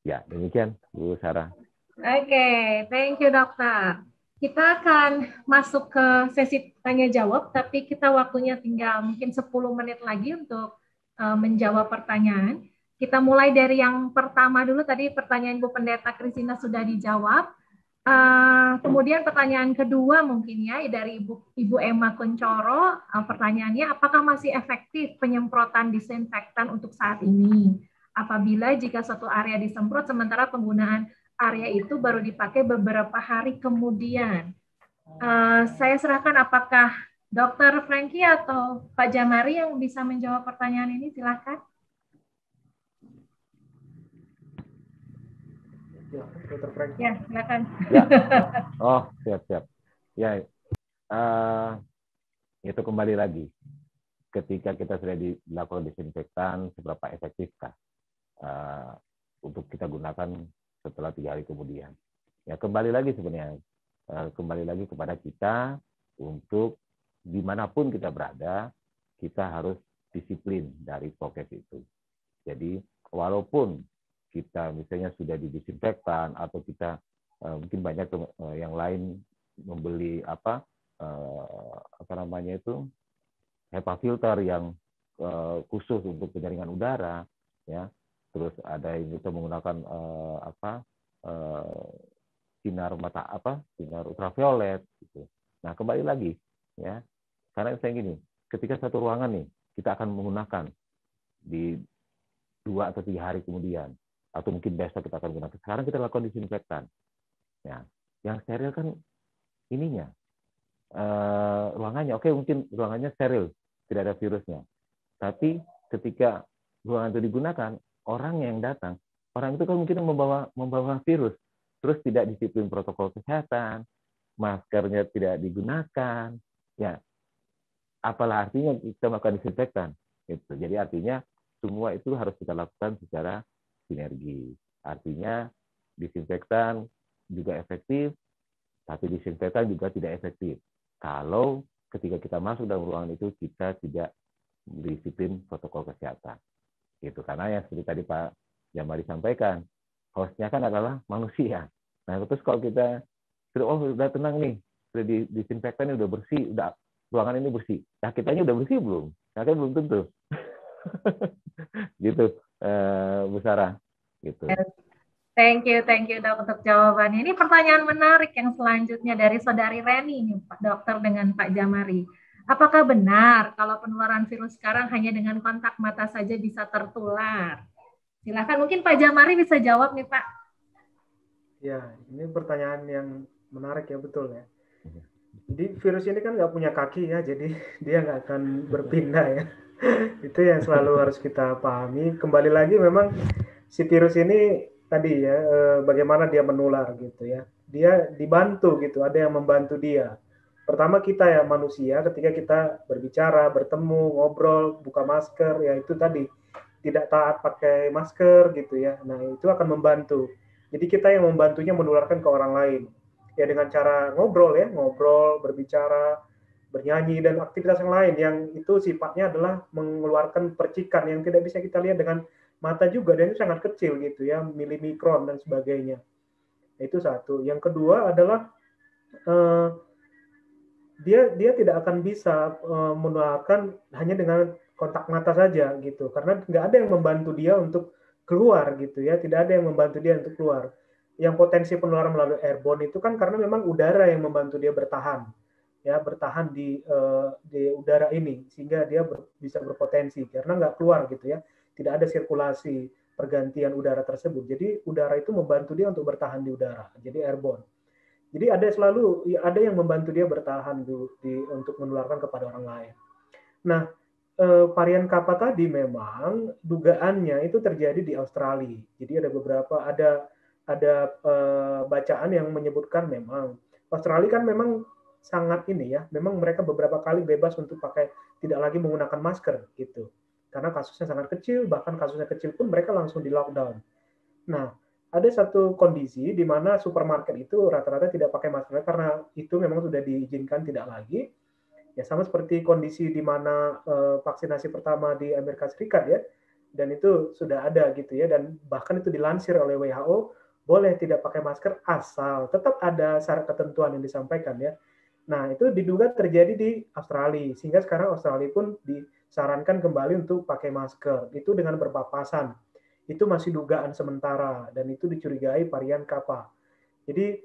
Ya, demikian Bu Sarah. Oke, thank you dokter. Kita akan masuk ke sesi tanya jawab, tapi kita waktunya tinggal mungkin 10 menit lagi untuk menjawab pertanyaan. Kita mulai dari yang pertama dulu. Tadi pertanyaan Bu Pendeta Kristina sudah dijawab. Kemudian pertanyaan kedua mungkin ya dari Ibu Emma Kuncoro. Pertanyaannya, apakah masih efektif penyemprotan disinfektan untuk saat ini? Apabila jika suatu area disemprot sementara penggunaan area itu baru dipakai beberapa hari kemudian. Saya serahkan apakah Dr. Frankie atau Pak Jamari yang bisa menjawab pertanyaan ini, silakan. Ya, Dr. Frankie. Ya, silakan. Ya. Oh, siap. Ya, itu kembali lagi. Ketika kita sudah dilakukan disinfektan, seberapa efektifkah untuk kita gunakan setelah 3 hari kemudian? Ya, kembali lagi sebenarnya. Kembali lagi kepada kita untuk dimanapun kita berada, kita harus disiplin dari prokes itu. Jadi, walaupun kita misalnya sudah didisinfektan atau kita mungkin banyak yang lain membeli HEPA filter yang khusus untuk penyaringan udara, ya. Terus ada yang kita menggunakan sinar ultraviolet gitu. Nah, kembali lagi ya. Karena saya gini, ketika satu ruangan nih kita akan menggunakan di 2 atau 3 hari kemudian, atau mungkin besok kita akan gunakan. Sekarang kita lakukan disinfektan. Ya, yang steril kan ininya, ruangannya. Oke, mungkin ruangannya steril, tidak ada virusnya. Tapi ketika ruangan itu digunakan, orang yang datang, orang itu kan mungkin membawa virus. Terus tidak disiplin protokol kesehatan, maskernya tidak digunakan. Ya, apalah artinya kita melakukan disinfektan. Gitu. Jadi artinya semua itu harus kita lakukan secara sinergi. Artinya disinfektan juga efektif, tapi disinfektan juga tidak efektif kalau ketika kita masuk dalam ruangan itu kita tidak disiplin protokol kesehatan. Gitu. Karena yang seperti tadi Pak Jamari sampaikan, hostnya kan adalah manusia. Nah, terus kalau kita udah tenang nih, sudah disinfektan, udah bersih, udah ruangan ini bersih. Nah, kitanya udah bersih belum? Nah, kan belum tentu. Gitu. Bu Sarah, gitu. Thank you Dok untuk jawabannya. Ini pertanyaan menarik yang selanjutnya dari Saudari Reni nih Pak Dokter dengan Pak Jamari. Apakah benar kalau penularan virus sekarang hanya dengan kontak mata saja bisa tertular? Silakan, mungkin Pak Jamari bisa jawab nih Pak. Ya, ini pertanyaan yang menarik ya, betul ya. Jadi virus ini kan nggak punya kaki ya, jadi dia nggak akan berpindah ya. Itu yang selalu harus kita pahami. Kembali lagi memang si virus ini tadi ya, bagaimana dia menular gitu ya. dia dibantu gitu, ada yang membantu dia. Pertama kita ya manusia, ketika kita berbicara, bertemu, ngobrol, buka masker, ya itu tadi tidak taat pakai masker gitu ya. Nah itu akan membantu. Jadi kita yang membantunya menularkan ke orang lain. Ya dengan cara ngobrol ya, ngobrol, berbicara, bernyanyi dan aktivitas yang lain yang itu sifatnya adalah mengeluarkan percikan yang tidak bisa kita lihat dengan mata juga dan itu sangat kecil gitu ya, milimikron dan sebagainya. Itu satu. Yang kedua adalah dia tidak akan bisa menularkan hanya dengan kontak mata saja gitu, karena nggak ada yang membantu dia untuk keluar gitu ya, tidak ada yang membantu dia untuk keluar. Yang potensi penularan melalui airborne itu kan karena memang udara yang membantu dia bertahan, ya bertahan di udara ini sehingga dia bisa berpotensi karena nggak keluar gitu ya, tidak ada sirkulasi pergantian udara tersebut. Jadi udara itu membantu dia untuk bertahan di udara, jadi airborne. Jadi ada yang membantu dia bertahan untuk menularkan kepada orang lain. Nah, varian Kappa tadi memang dugaannya itu terjadi di Australia. Jadi ada bacaan yang menyebutkan memang Australia kan memang sangat ini ya, memang mereka beberapa kali bebas untuk tidak lagi menggunakan masker gitu. Karena kasusnya sangat kecil, bahkan kasusnya kecil pun mereka langsung di lockdown. Nah, ada satu kondisi di mana supermarket itu rata-rata tidak pakai masker karena itu memang sudah diizinkan tidak lagi. Ya sama seperti kondisi di mana vaksinasi pertama di Amerika Serikat ya, dan itu sudah ada gitu ya, dan bahkan itu dilansir oleh WHO boleh tidak pakai masker asal tetap ada syarat ketentuan yang disampaikan ya. Nah itu diduga terjadi di Australia sehingga sekarang Australia pun disarankan kembali untuk pakai masker itu dengan berpapasan. Itu masih dugaan sementara dan itu dicurigai varian Kappa. Jadi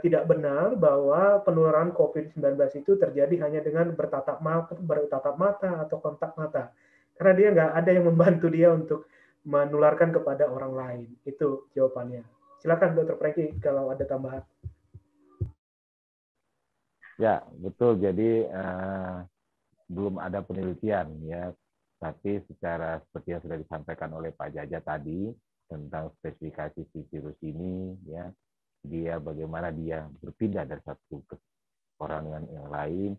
tidak benar bahwa penularan COVID-19 itu terjadi hanya dengan bertatap mata atau kontak mata. Karena dia nggak ada yang membantu dia untuk menularkan kepada orang lain. Itu jawabannya. Silakan Dr. Franky kalau ada tambahan. Ya, betul. Jadi belum ada penelitian ya, tapi seperti yang sudah disampaikan oleh Pak Jaja tadi tentang spesifikasi si virus ini ya, bagaimana dia berpindah dari satu ke orang dengan yang lain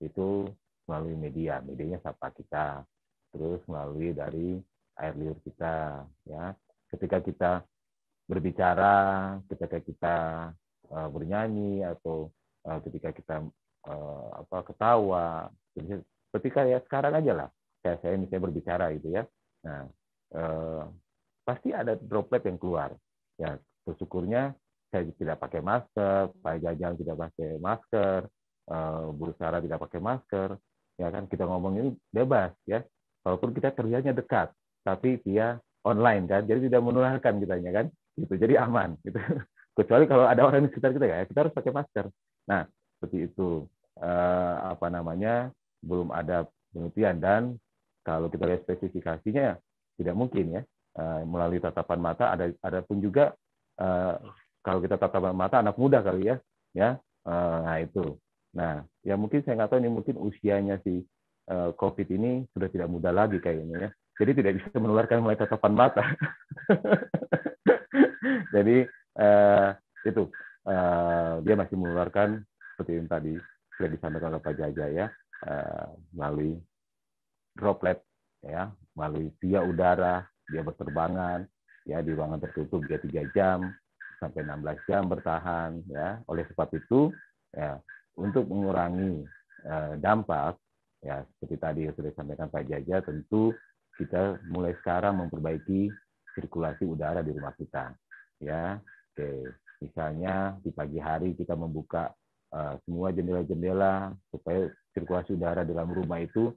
itu melalui medianya sapa kita, terus melalui dari air liur kita ya, ketika kita berbicara, ketika kita bernyanyi atau ketika kita ketawa, seperti kayak sekarang aja lah, kayak saya misalnya berbicara gitu ya, nah pasti ada droplet yang keluar ya. Bersyukurnya saya tidak pakai masker, Pak Jajang tidak pakai masker, Bu Sarah tidak pakai masker, ya kan, kita ngomong ini bebas ya, walaupun kita kerjanya dekat, tapi dia online kan, jadi tidak menularkan kitanya kan, gitu, jadi aman gitu. Kecuali kalau ada orang di sekitar kita ya, kita harus pakai masker. Nah seperti itu, belum ada penelitian, dan kalau kita lihat spesifikasinya ya tidak mungkin ya melalui tatapan mata. Ada pun juga kalau kita tatapan mata anak muda kali ya, nah itu. Nah ya mungkin saya nggak tahu, ini mungkin usianya si COVID ini sudah tidak muda lagi kayaknya ya, jadi tidak bisa menularkan melalui tatapan mata. Jadi itu dia masih menularkan seperti yang tadi sudah disampaikan oleh Pak Jaja ya, melalui droplet ya, melalui via udara, dia berterbangan ya di ruangan tertutup, dia 3 jam sampai 16 jam bertahan ya. Oleh sebab itu ya, untuk mengurangi dampak ya seperti tadi yang sudah disampaikan Pak Jaja, tentu kita mulai sekarang memperbaiki sirkulasi udara di rumah kita ya. Oke, misalnya di pagi hari kita membuka semua jendela-jendela supaya sirkulasi udara dalam rumah itu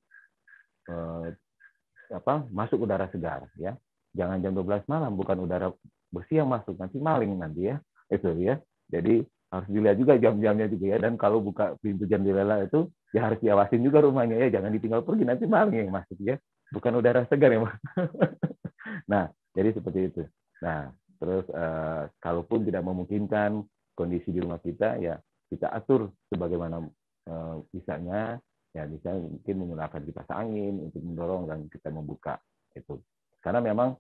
masuk udara segar ya. Jangan jam 12 malam, bukan udara bersih yang masuk, nanti maling nanti ya. Itu ya. Jadi harus dilihat juga jam-jamnya juga ya, dan kalau buka pintu jendela itu ya harus diawasin juga rumahnya ya, jangan ditinggal pergi, nanti maling yang masuk ya. Bukan udara segar ya. Nah, jadi seperti itu. Nah, terus kalaupun tidak memungkinkan kondisi di rumah kita ya kita atur sebagaimana bisanya. Ya, bisa mungkin menggunakan kipas angin untuk mendorong dan kita membuka itu. Karena memang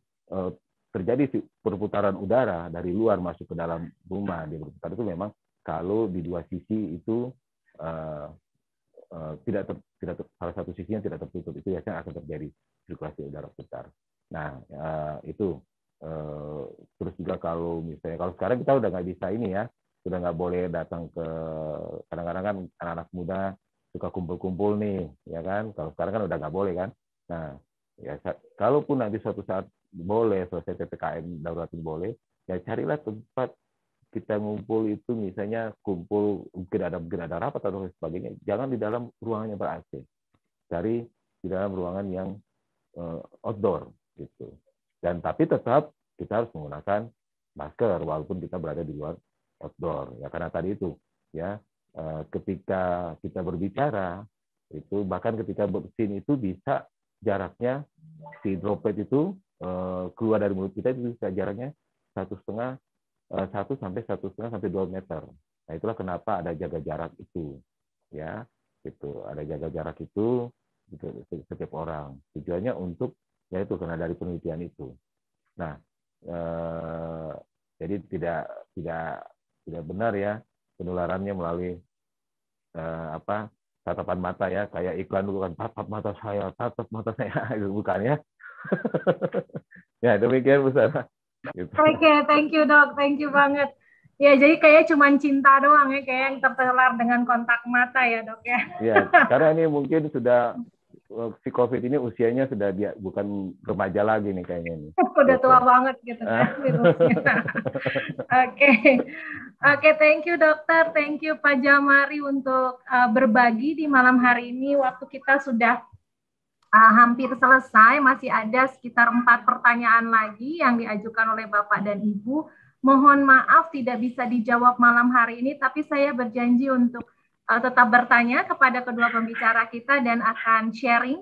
terjadi perputaran udara dari luar masuk ke dalam rumah, dia berputar itu memang kalau di dua sisi itu salah satu sisinya tidak tertutup, itu biasanya akan terjadi sirkulasi udara putar. Nah, itu terus juga kalau sekarang kita udah nggak bisa ini ya, sudah nggak boleh datang ke, kadang-kadang kan anak-anak muda suka kumpul-kumpul nih, ya kan? Kalau sekarang kan udah nggak boleh kan? Nah, ya kalaupun nanti suatu saat boleh selesai PPKM darurat ini boleh, ya carilah tempat kita ngumpul itu, misalnya kumpul mungkin ada rapat atau sebagainya, jangan di dalam ruangan yang ber-AC, cari di dalam ruangan yang outdoor gitu. Dan tapi tetap kita harus menggunakan masker walaupun kita berada di luar outdoor, ya karena tadi itu ya, ketika kita berbicara itu, bahkan ketika bersin itu bisa jaraknya si droplet itu keluar dari mulut kita itu bisa jaraknya 1,5 sampai 1,5 sampai 2 meter. Nah, itulah kenapa ada jaga jarak itu, ya, itu ada jaga jarak itu setiap orang. Tujuannya untuk, ya itu karena dari penelitian itu. Nah, jadi tidak benar ya penularannya melalui tatapan mata ya, kayak iklan dulu kan, tatap mata saya, itu bukan ya. Ya demikian Bu Sarah. Gitu. Oke, thank you Dok, thank you banget. Ya, jadi kayak cuma cinta doang ya, kayak yang tertular dengan kontak mata ya Dok ya. Iya, karena ini mungkin sudah, si COVID ini usianya sudah dia bukan remaja lagi nih kayaknya nih. Udah tua banget gitu kan virusnya. Oke, thank you dokter, thank you Pak Jamari untuk berbagi di malam hari ini. Waktu kita sudah hampir selesai, masih ada sekitar 4 pertanyaan lagi yang diajukan oleh Bapak dan Ibu. Mohon maaf tidak bisa dijawab malam hari ini, tapi saya berjanji untuk tetap bertanya kepada kedua pembicara kita dan akan sharing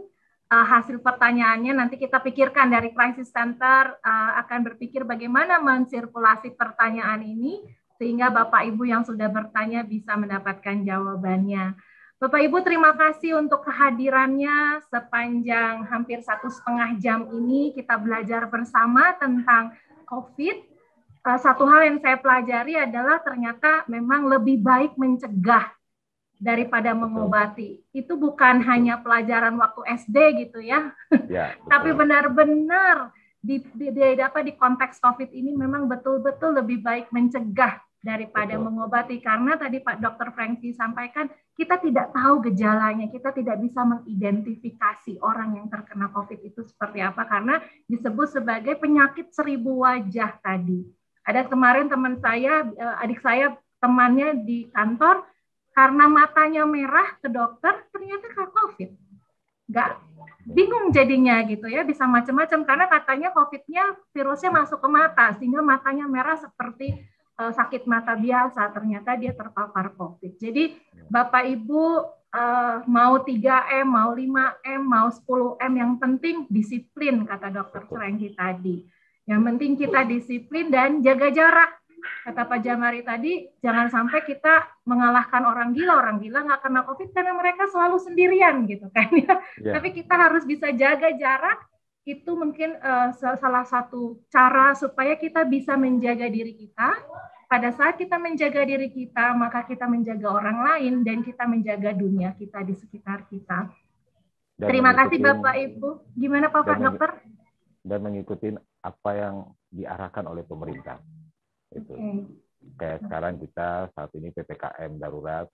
hasil pertanyaannya. Nanti kita pikirkan dari Crisis Center, akan berpikir bagaimana mensirkulasi pertanyaan ini sehingga Bapak Ibu yang sudah bertanya bisa mendapatkan jawabannya. Bapak Ibu, terima kasih untuk kehadirannya sepanjang hampir 1,5 jam ini. Kita belajar bersama tentang COVID. Satu hal yang saya pelajari adalah ternyata memang lebih baik mencegah daripada mengobati. Itu bukan hanya pelajaran waktu SD gitu ya. Ya, tapi benar-benar di konteks COVID ini memang betul-betul lebih baik mencegah daripada mengobati, karena tadi Pak Dr. Franky sampaikan kita tidak tahu gejalanya, kita tidak bisa mengidentifikasi orang yang terkena COVID itu seperti apa karena disebut sebagai penyakit 1000 wajah tadi. Ada kemarin teman saya, adik saya temannya di kantor karena matanya merah ke dokter ternyata kena COVID. Nggak bingung jadinya gitu ya, bisa macam-macam karena katanya COVID-nya virusnya masuk ke mata sehingga matanya merah seperti sakit mata biasa, ternyata dia terpapar COVID. Jadi Bapak Ibu mau 3M, mau 5M, mau 10M, yang penting disiplin kata Dr. Franky tadi. Yang penting kita disiplin dan jaga jarak. Kata Pak Jamari tadi, jangan sampai kita mengalahkan orang gila. Orang gila nggak kena COVID karena mereka selalu sendirian gitu kan ya. Yeah. Tapi kita harus bisa jaga jarak. Itu mungkin salah satu cara supaya kita bisa menjaga diri kita. Pada saat kita menjaga diri kita, maka kita menjaga orang lain dan kita menjaga dunia kita di sekitar kita. Terima kasih Bapak Ibu. Gimana Pak Dokter? Dan mengikuti apa yang diarahkan oleh pemerintah. Itu. Kayak sekarang kita saat ini PPKM darurat,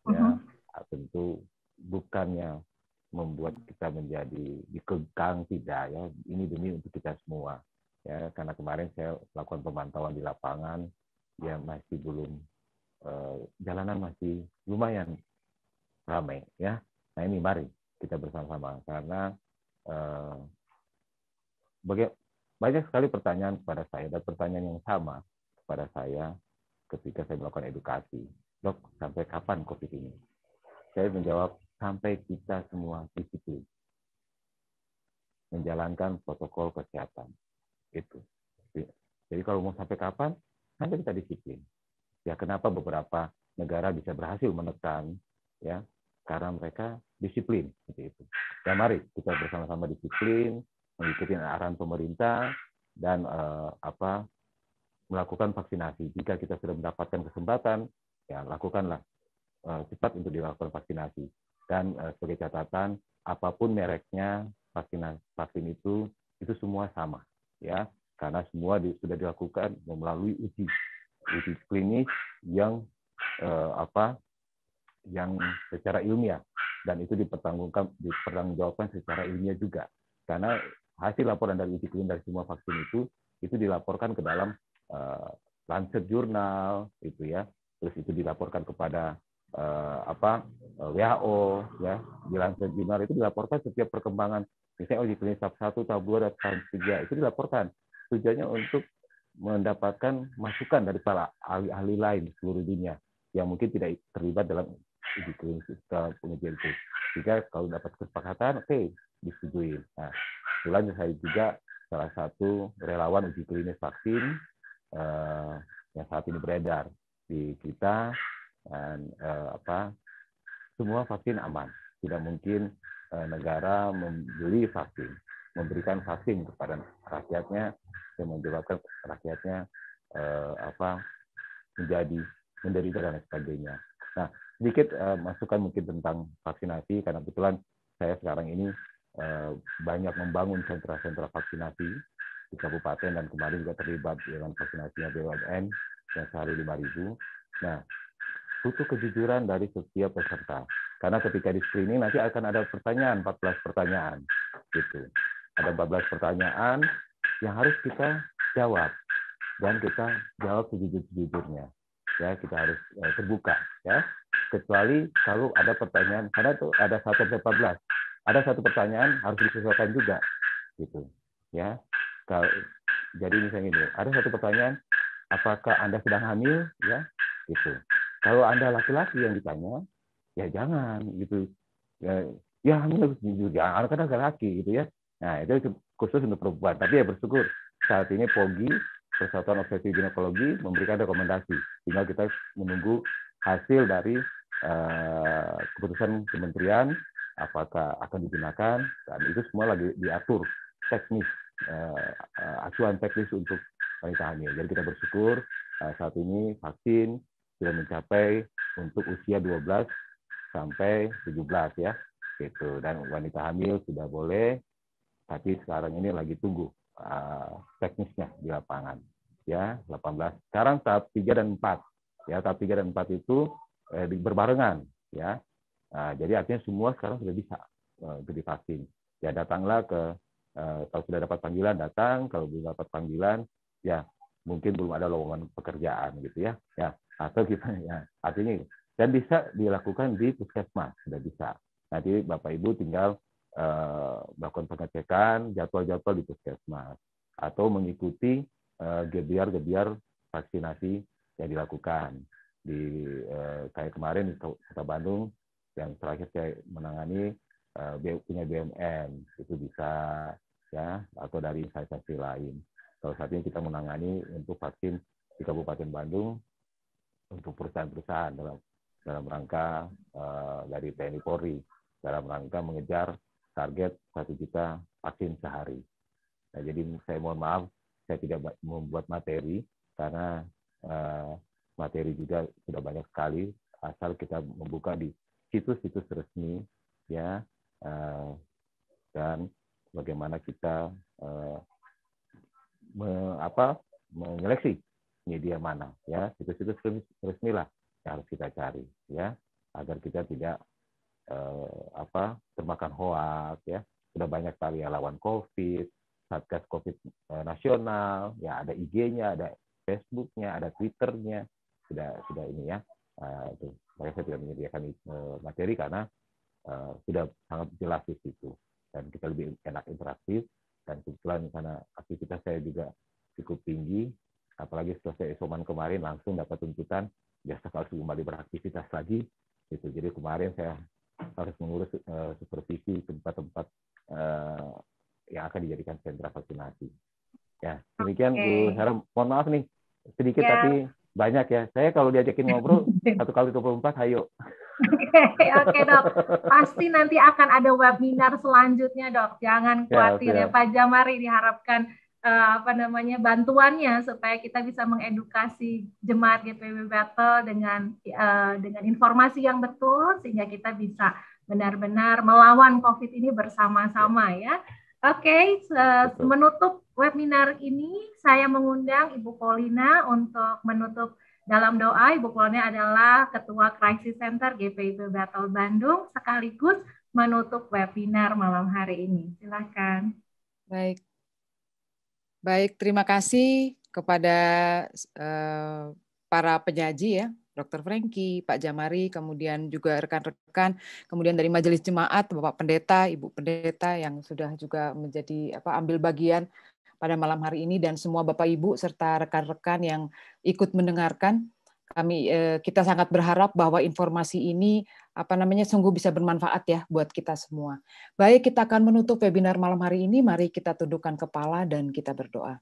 ya tentu bukannya membuat kita menjadi dikekang, tidak ya. Ini demi untuk kita semua. Ya, karena kemarin saya lakukan pemantauan di lapangan. Ya masih belum, jalanan masih lumayan ramai ya. Nah ini mari kita bersama-sama karena banyak sekali pertanyaan kepada saya dan pertanyaan yang sama kepada saya ketika saya melakukan edukasi. Dok, sampai kapan COVID ini? Saya menjawab sampai kita semua disiplin menjalankan protokol kesehatan itu. Jadi kalau mau sampai kapan? Sampai kita disiplin. Ya kenapa beberapa negara bisa berhasil menekan ya karena mereka disiplin seperti itu. Ya mari kita bersama-sama disiplin, mengikuti arahan pemerintah dan melakukan vaksinasi. Jika kita sudah mendapatkan kesempatan, ya lakukanlah cepat untuk dilakukan vaksinasi. Dan sebagai catatan, apapun mereknya vaksin itu semua sama, ya, karena semua sudah dilakukan melalui uji klinis yang yang secara ilmiah, dan itu dipertanggungjawabkan secara ilmiah juga, karena hasil laporan dari uji klinis dari semua vaksin itu dilaporkan ke dalam Lancet Journal, itu ya, terus itu dilaporkan kepada WHO, ya, di Lancet Journal itu dilaporkan setiap perkembangan, misalnya uji klinis tahap 1, tahap 2, dan tahap 3 itu dilaporkan. Tujuannya untuk mendapatkan masukan dari para ahli-ahli lain di seluruh dunia yang mungkin tidak terlibat dalam uji klinis pengujian itu. Jika kalau dapat kesepakatan, oke, disetujui. Nah, kebetulan saya juga salah satu relawan uji klinis vaksin yang saat ini beredar di kita, dan semua vaksin aman. Tidak mungkin negara membeli vaksin, memberikan vaksin kepada rakyatnya dan menyebabkan rakyatnya menjadi menderita dan sebagainya. Nah, sedikit masukan mungkin tentang vaksinasi, karena kebetulan saya sekarang ini banyak membangun sentra-sentra vaksinasi di kabupaten, dan kemarin juga terlibat dengan vaksinasinya BUMN yang sehari 5.000. Nah, butuh kejujuran dari setiap peserta, karena ketika di screening nanti akan ada pertanyaan, 14 pertanyaan gitu. Ada 14 pertanyaan yang harus kita jawab, dan kita jawab sejujur-jujurnya. Ya, kita harus terbuka, ya. Kecuali kalau ada pertanyaan, karena itu ada 1/14. Ada satu pertanyaan harus disesuaikan juga, gitu. Ya, jadi misalnya ini, ada satu pertanyaan, apakah Anda sedang hamil, ya, gitu. Kalau Anda laki-laki yang ditanya, ya jangan, gitu. Ya hamil harus jujur, jangan, karena laki-laki, gitu ya. Nah, itu khusus untuk perempuan. Tapi ya bersyukur saat ini POGI, Persatuan Obstetrik Ginekologi, memberikan rekomendasi. Tinggal kita menunggu hasil dari keputusan kementerian, apakah akan digunakan, dan itu semua lagi diatur teknis, acuan teknis untuk wanita hamil. Jadi kita bersyukur saat ini vaksin sudah mencapai untuk usia 12 sampai 17 ya, gitu. Dan wanita hamil sudah boleh, tapi sekarang ini lagi tunggu teknisnya di lapangan. Ya, 18. Sekarang tahap 3 dan 4. Ya, tahap 3 dan 4 itu berbarengan, ya. Nah, jadi artinya semua sekarang sudah bisa divaksin. Ya, datanglah kalau sudah dapat panggilan datang, kalau belum dapat panggilan, ya mungkin belum ada lowongan pekerjaan gitu ya. Ya, atau kita ya artinya itu. Dan bisa dilakukan di puskesmas, sudah bisa. Nanti Bapak Ibu tinggal melakukan pengecekan jadwal-jadwal di puskesmas atau mengikuti gebiar-gebiar vaksinasi yang dilakukan di kayak kemarin di Kota Bandung yang terakhir saya menangani punya BUMN, itu bisa ya, atau dari instansi lain. Kalau saat ini kita menangani untuk vaksin di Kabupaten Bandung untuk perusahaan-perusahaan dalam rangka dari TNI Polri dalam rangka mengejar target 1 juta vaksin sehari. Nah, jadi saya mohon maaf saya tidak membuat materi karena materi juga sudah banyak sekali, asal kita membuka di situs-situs resmi ya, dan bagaimana kita menyeleksi media mana ya, situs-situs resmi lah yang harus kita cari ya, agar kita tidak termakan hoak ya. Sudah banyak sekali ya, lawan COVID, Satgas COVID nasional ya, ada IG-nya, ada Facebook-nya, ada Twitter-nya, sudah ini ya. Makanya saya tidak menyediakan materi karena sudah sangat jelas di situ, dan kita lebih enak interaktif. Dan kebetulan karena aktivitas saya juga cukup tinggi, apalagi setelah saya isoman kemarin langsung dapat tuntutan biasa harus kembali beraktivitas lagi gitu. Jadi kemarin saya harus mengurus supervisi tempat-tempat yang akan dijadikan sentra vaksinasi. Ya, demikian Bu Sarah. Mohon maaf nih sedikit tapi banyak ya. Saya kalau diajakin ngobrol 1x24 ayo. Oke Dok, pasti nanti akan ada webinar selanjutnya Dok. Jangan khawatir ya Pak Jamari, diharapkan bantuannya supaya kita bisa mengedukasi jemaat GPIB Battle dengan informasi yang betul sehingga kita bisa benar-benar melawan COVID ini bersama-sama ya. Oke, menutup webinar ini saya mengundang Ibu Paulina untuk menutup dalam doa. Ibu Paulina adalah Ketua Crisis Center GPIB Battle Bandung sekaligus menutup webinar malam hari ini. Silakan. Baik, terima kasih kepada para penyaji ya, Dr. Franky, Pak Jamari, kemudian juga rekan-rekan, kemudian dari Majelis Jemaat, Bapak Pendeta, Ibu Pendeta yang sudah juga menjadi ambil bagian pada malam hari ini, dan semua Bapak Ibu serta rekan-rekan yang ikut mendengarkan. Kita sangat berharap bahwa informasi ini sungguh bisa bermanfaat ya buat kita semua. Baik, kita akan menutup webinar malam hari ini. Mari kita tundukkan kepala dan kita berdoa.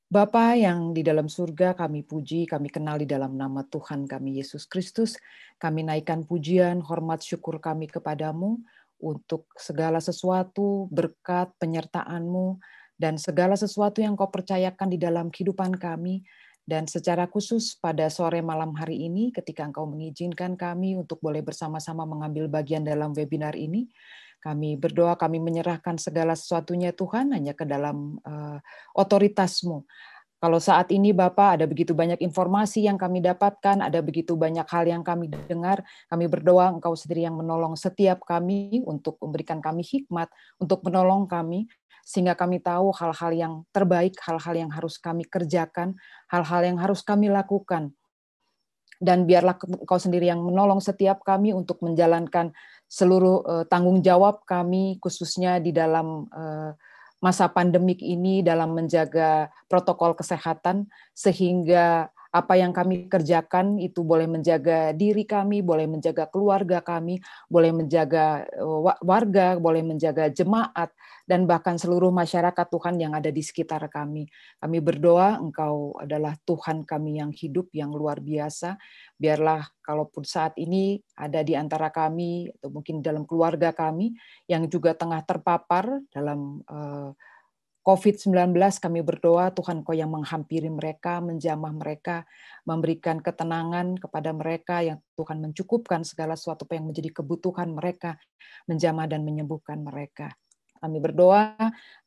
Bapa yang di dalam surga, kami puji, kami kenal di dalam nama Tuhan kami Yesus Kristus. Kami naikkan pujian, hormat, syukur kami kepadamu untuk segala sesuatu, berkat, penyertaan-Mu, dan segala sesuatu yang Kau percayakan di dalam kehidupan kami. Dan secara khusus pada sore malam hari ini, ketika Engkau mengizinkan kami untuk boleh bersama-sama mengambil bagian dalam webinar ini, kami berdoa, kami menyerahkan segala sesuatunya Tuhan hanya ke dalam otoritas-Mu. Kalau saat ini Bapak ada begitu banyak informasi yang kami dapatkan, ada begitu banyak hal yang kami dengar, kami berdoa Engkau sendiri yang menolong setiap kami untuk memberikan kami hikmat, untuk menolong kami, sehingga kami tahu hal-hal yang terbaik, hal-hal yang harus kami kerjakan, hal-hal yang harus kami lakukan. Dan biarlah Engkau sendiri yang menolong setiap kami untuk menjalankan seluruh tanggung jawab kami, khususnya di dalam masa pandemik ini, dalam menjaga protokol kesehatan, sehingga apa yang kami kerjakan itu boleh menjaga diri kami, boleh menjaga keluarga kami, boleh menjaga warga, boleh menjaga jemaat, dan bahkan seluruh masyarakat Tuhan yang ada di sekitar kami. Kami berdoa Engkau adalah Tuhan kami yang hidup, yang luar biasa. Biarlah kalaupun saat ini ada di antara kami, atau mungkin dalam keluarga kami, yang juga tengah terpapar dalam COVID-19, kami berdoa Tuhan Kau yang menghampiri mereka, menjamah mereka, memberikan ketenangan kepada mereka, yang Tuhan mencukupkan segala sesuatu yang menjadi kebutuhan mereka, menjamah dan menyembuhkan mereka. Kami berdoa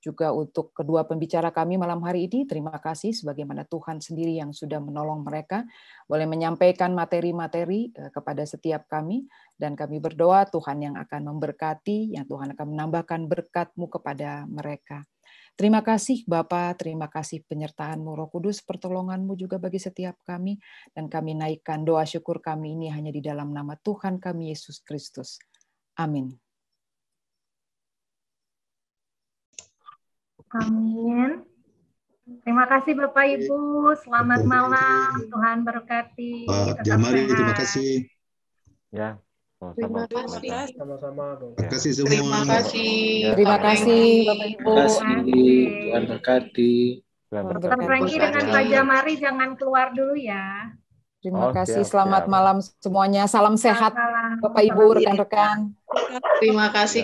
juga untuk kedua pembicara kami malam hari ini. Terima kasih sebagaimana Tuhan sendiri yang sudah menolong mereka, boleh menyampaikan materi-materi kepada setiap kami, dan kami berdoa Tuhan yang akan memberkati, yang Tuhan akan menambahkan berkat-Mu kepada mereka. Terima kasih Bapa, terima kasih penyertaan-Mu Roh Kudus, pertolongan-Mu juga bagi setiap kami, dan kami naikkan doa syukur kami ini hanya di dalam nama Tuhan kami Yesus Kristus. Amin. Amin. Terima kasih Bapak Ibu, selamat malam, Tuhan berkati. Pak Jamari, terima kasih. Ya. Terima kasih. Sama-sama. Terima kasih semua. Terima kasih. Terima kasih Bapak Ibu. Terima kasih. Tuhan berkati. Dr. Franky dengan Pak Jamari jangan keluar dulu ya. Terima kasih, selamat malam semuanya. Salam sehat Bapak Ibu, rekan-rekan. Terima kasih.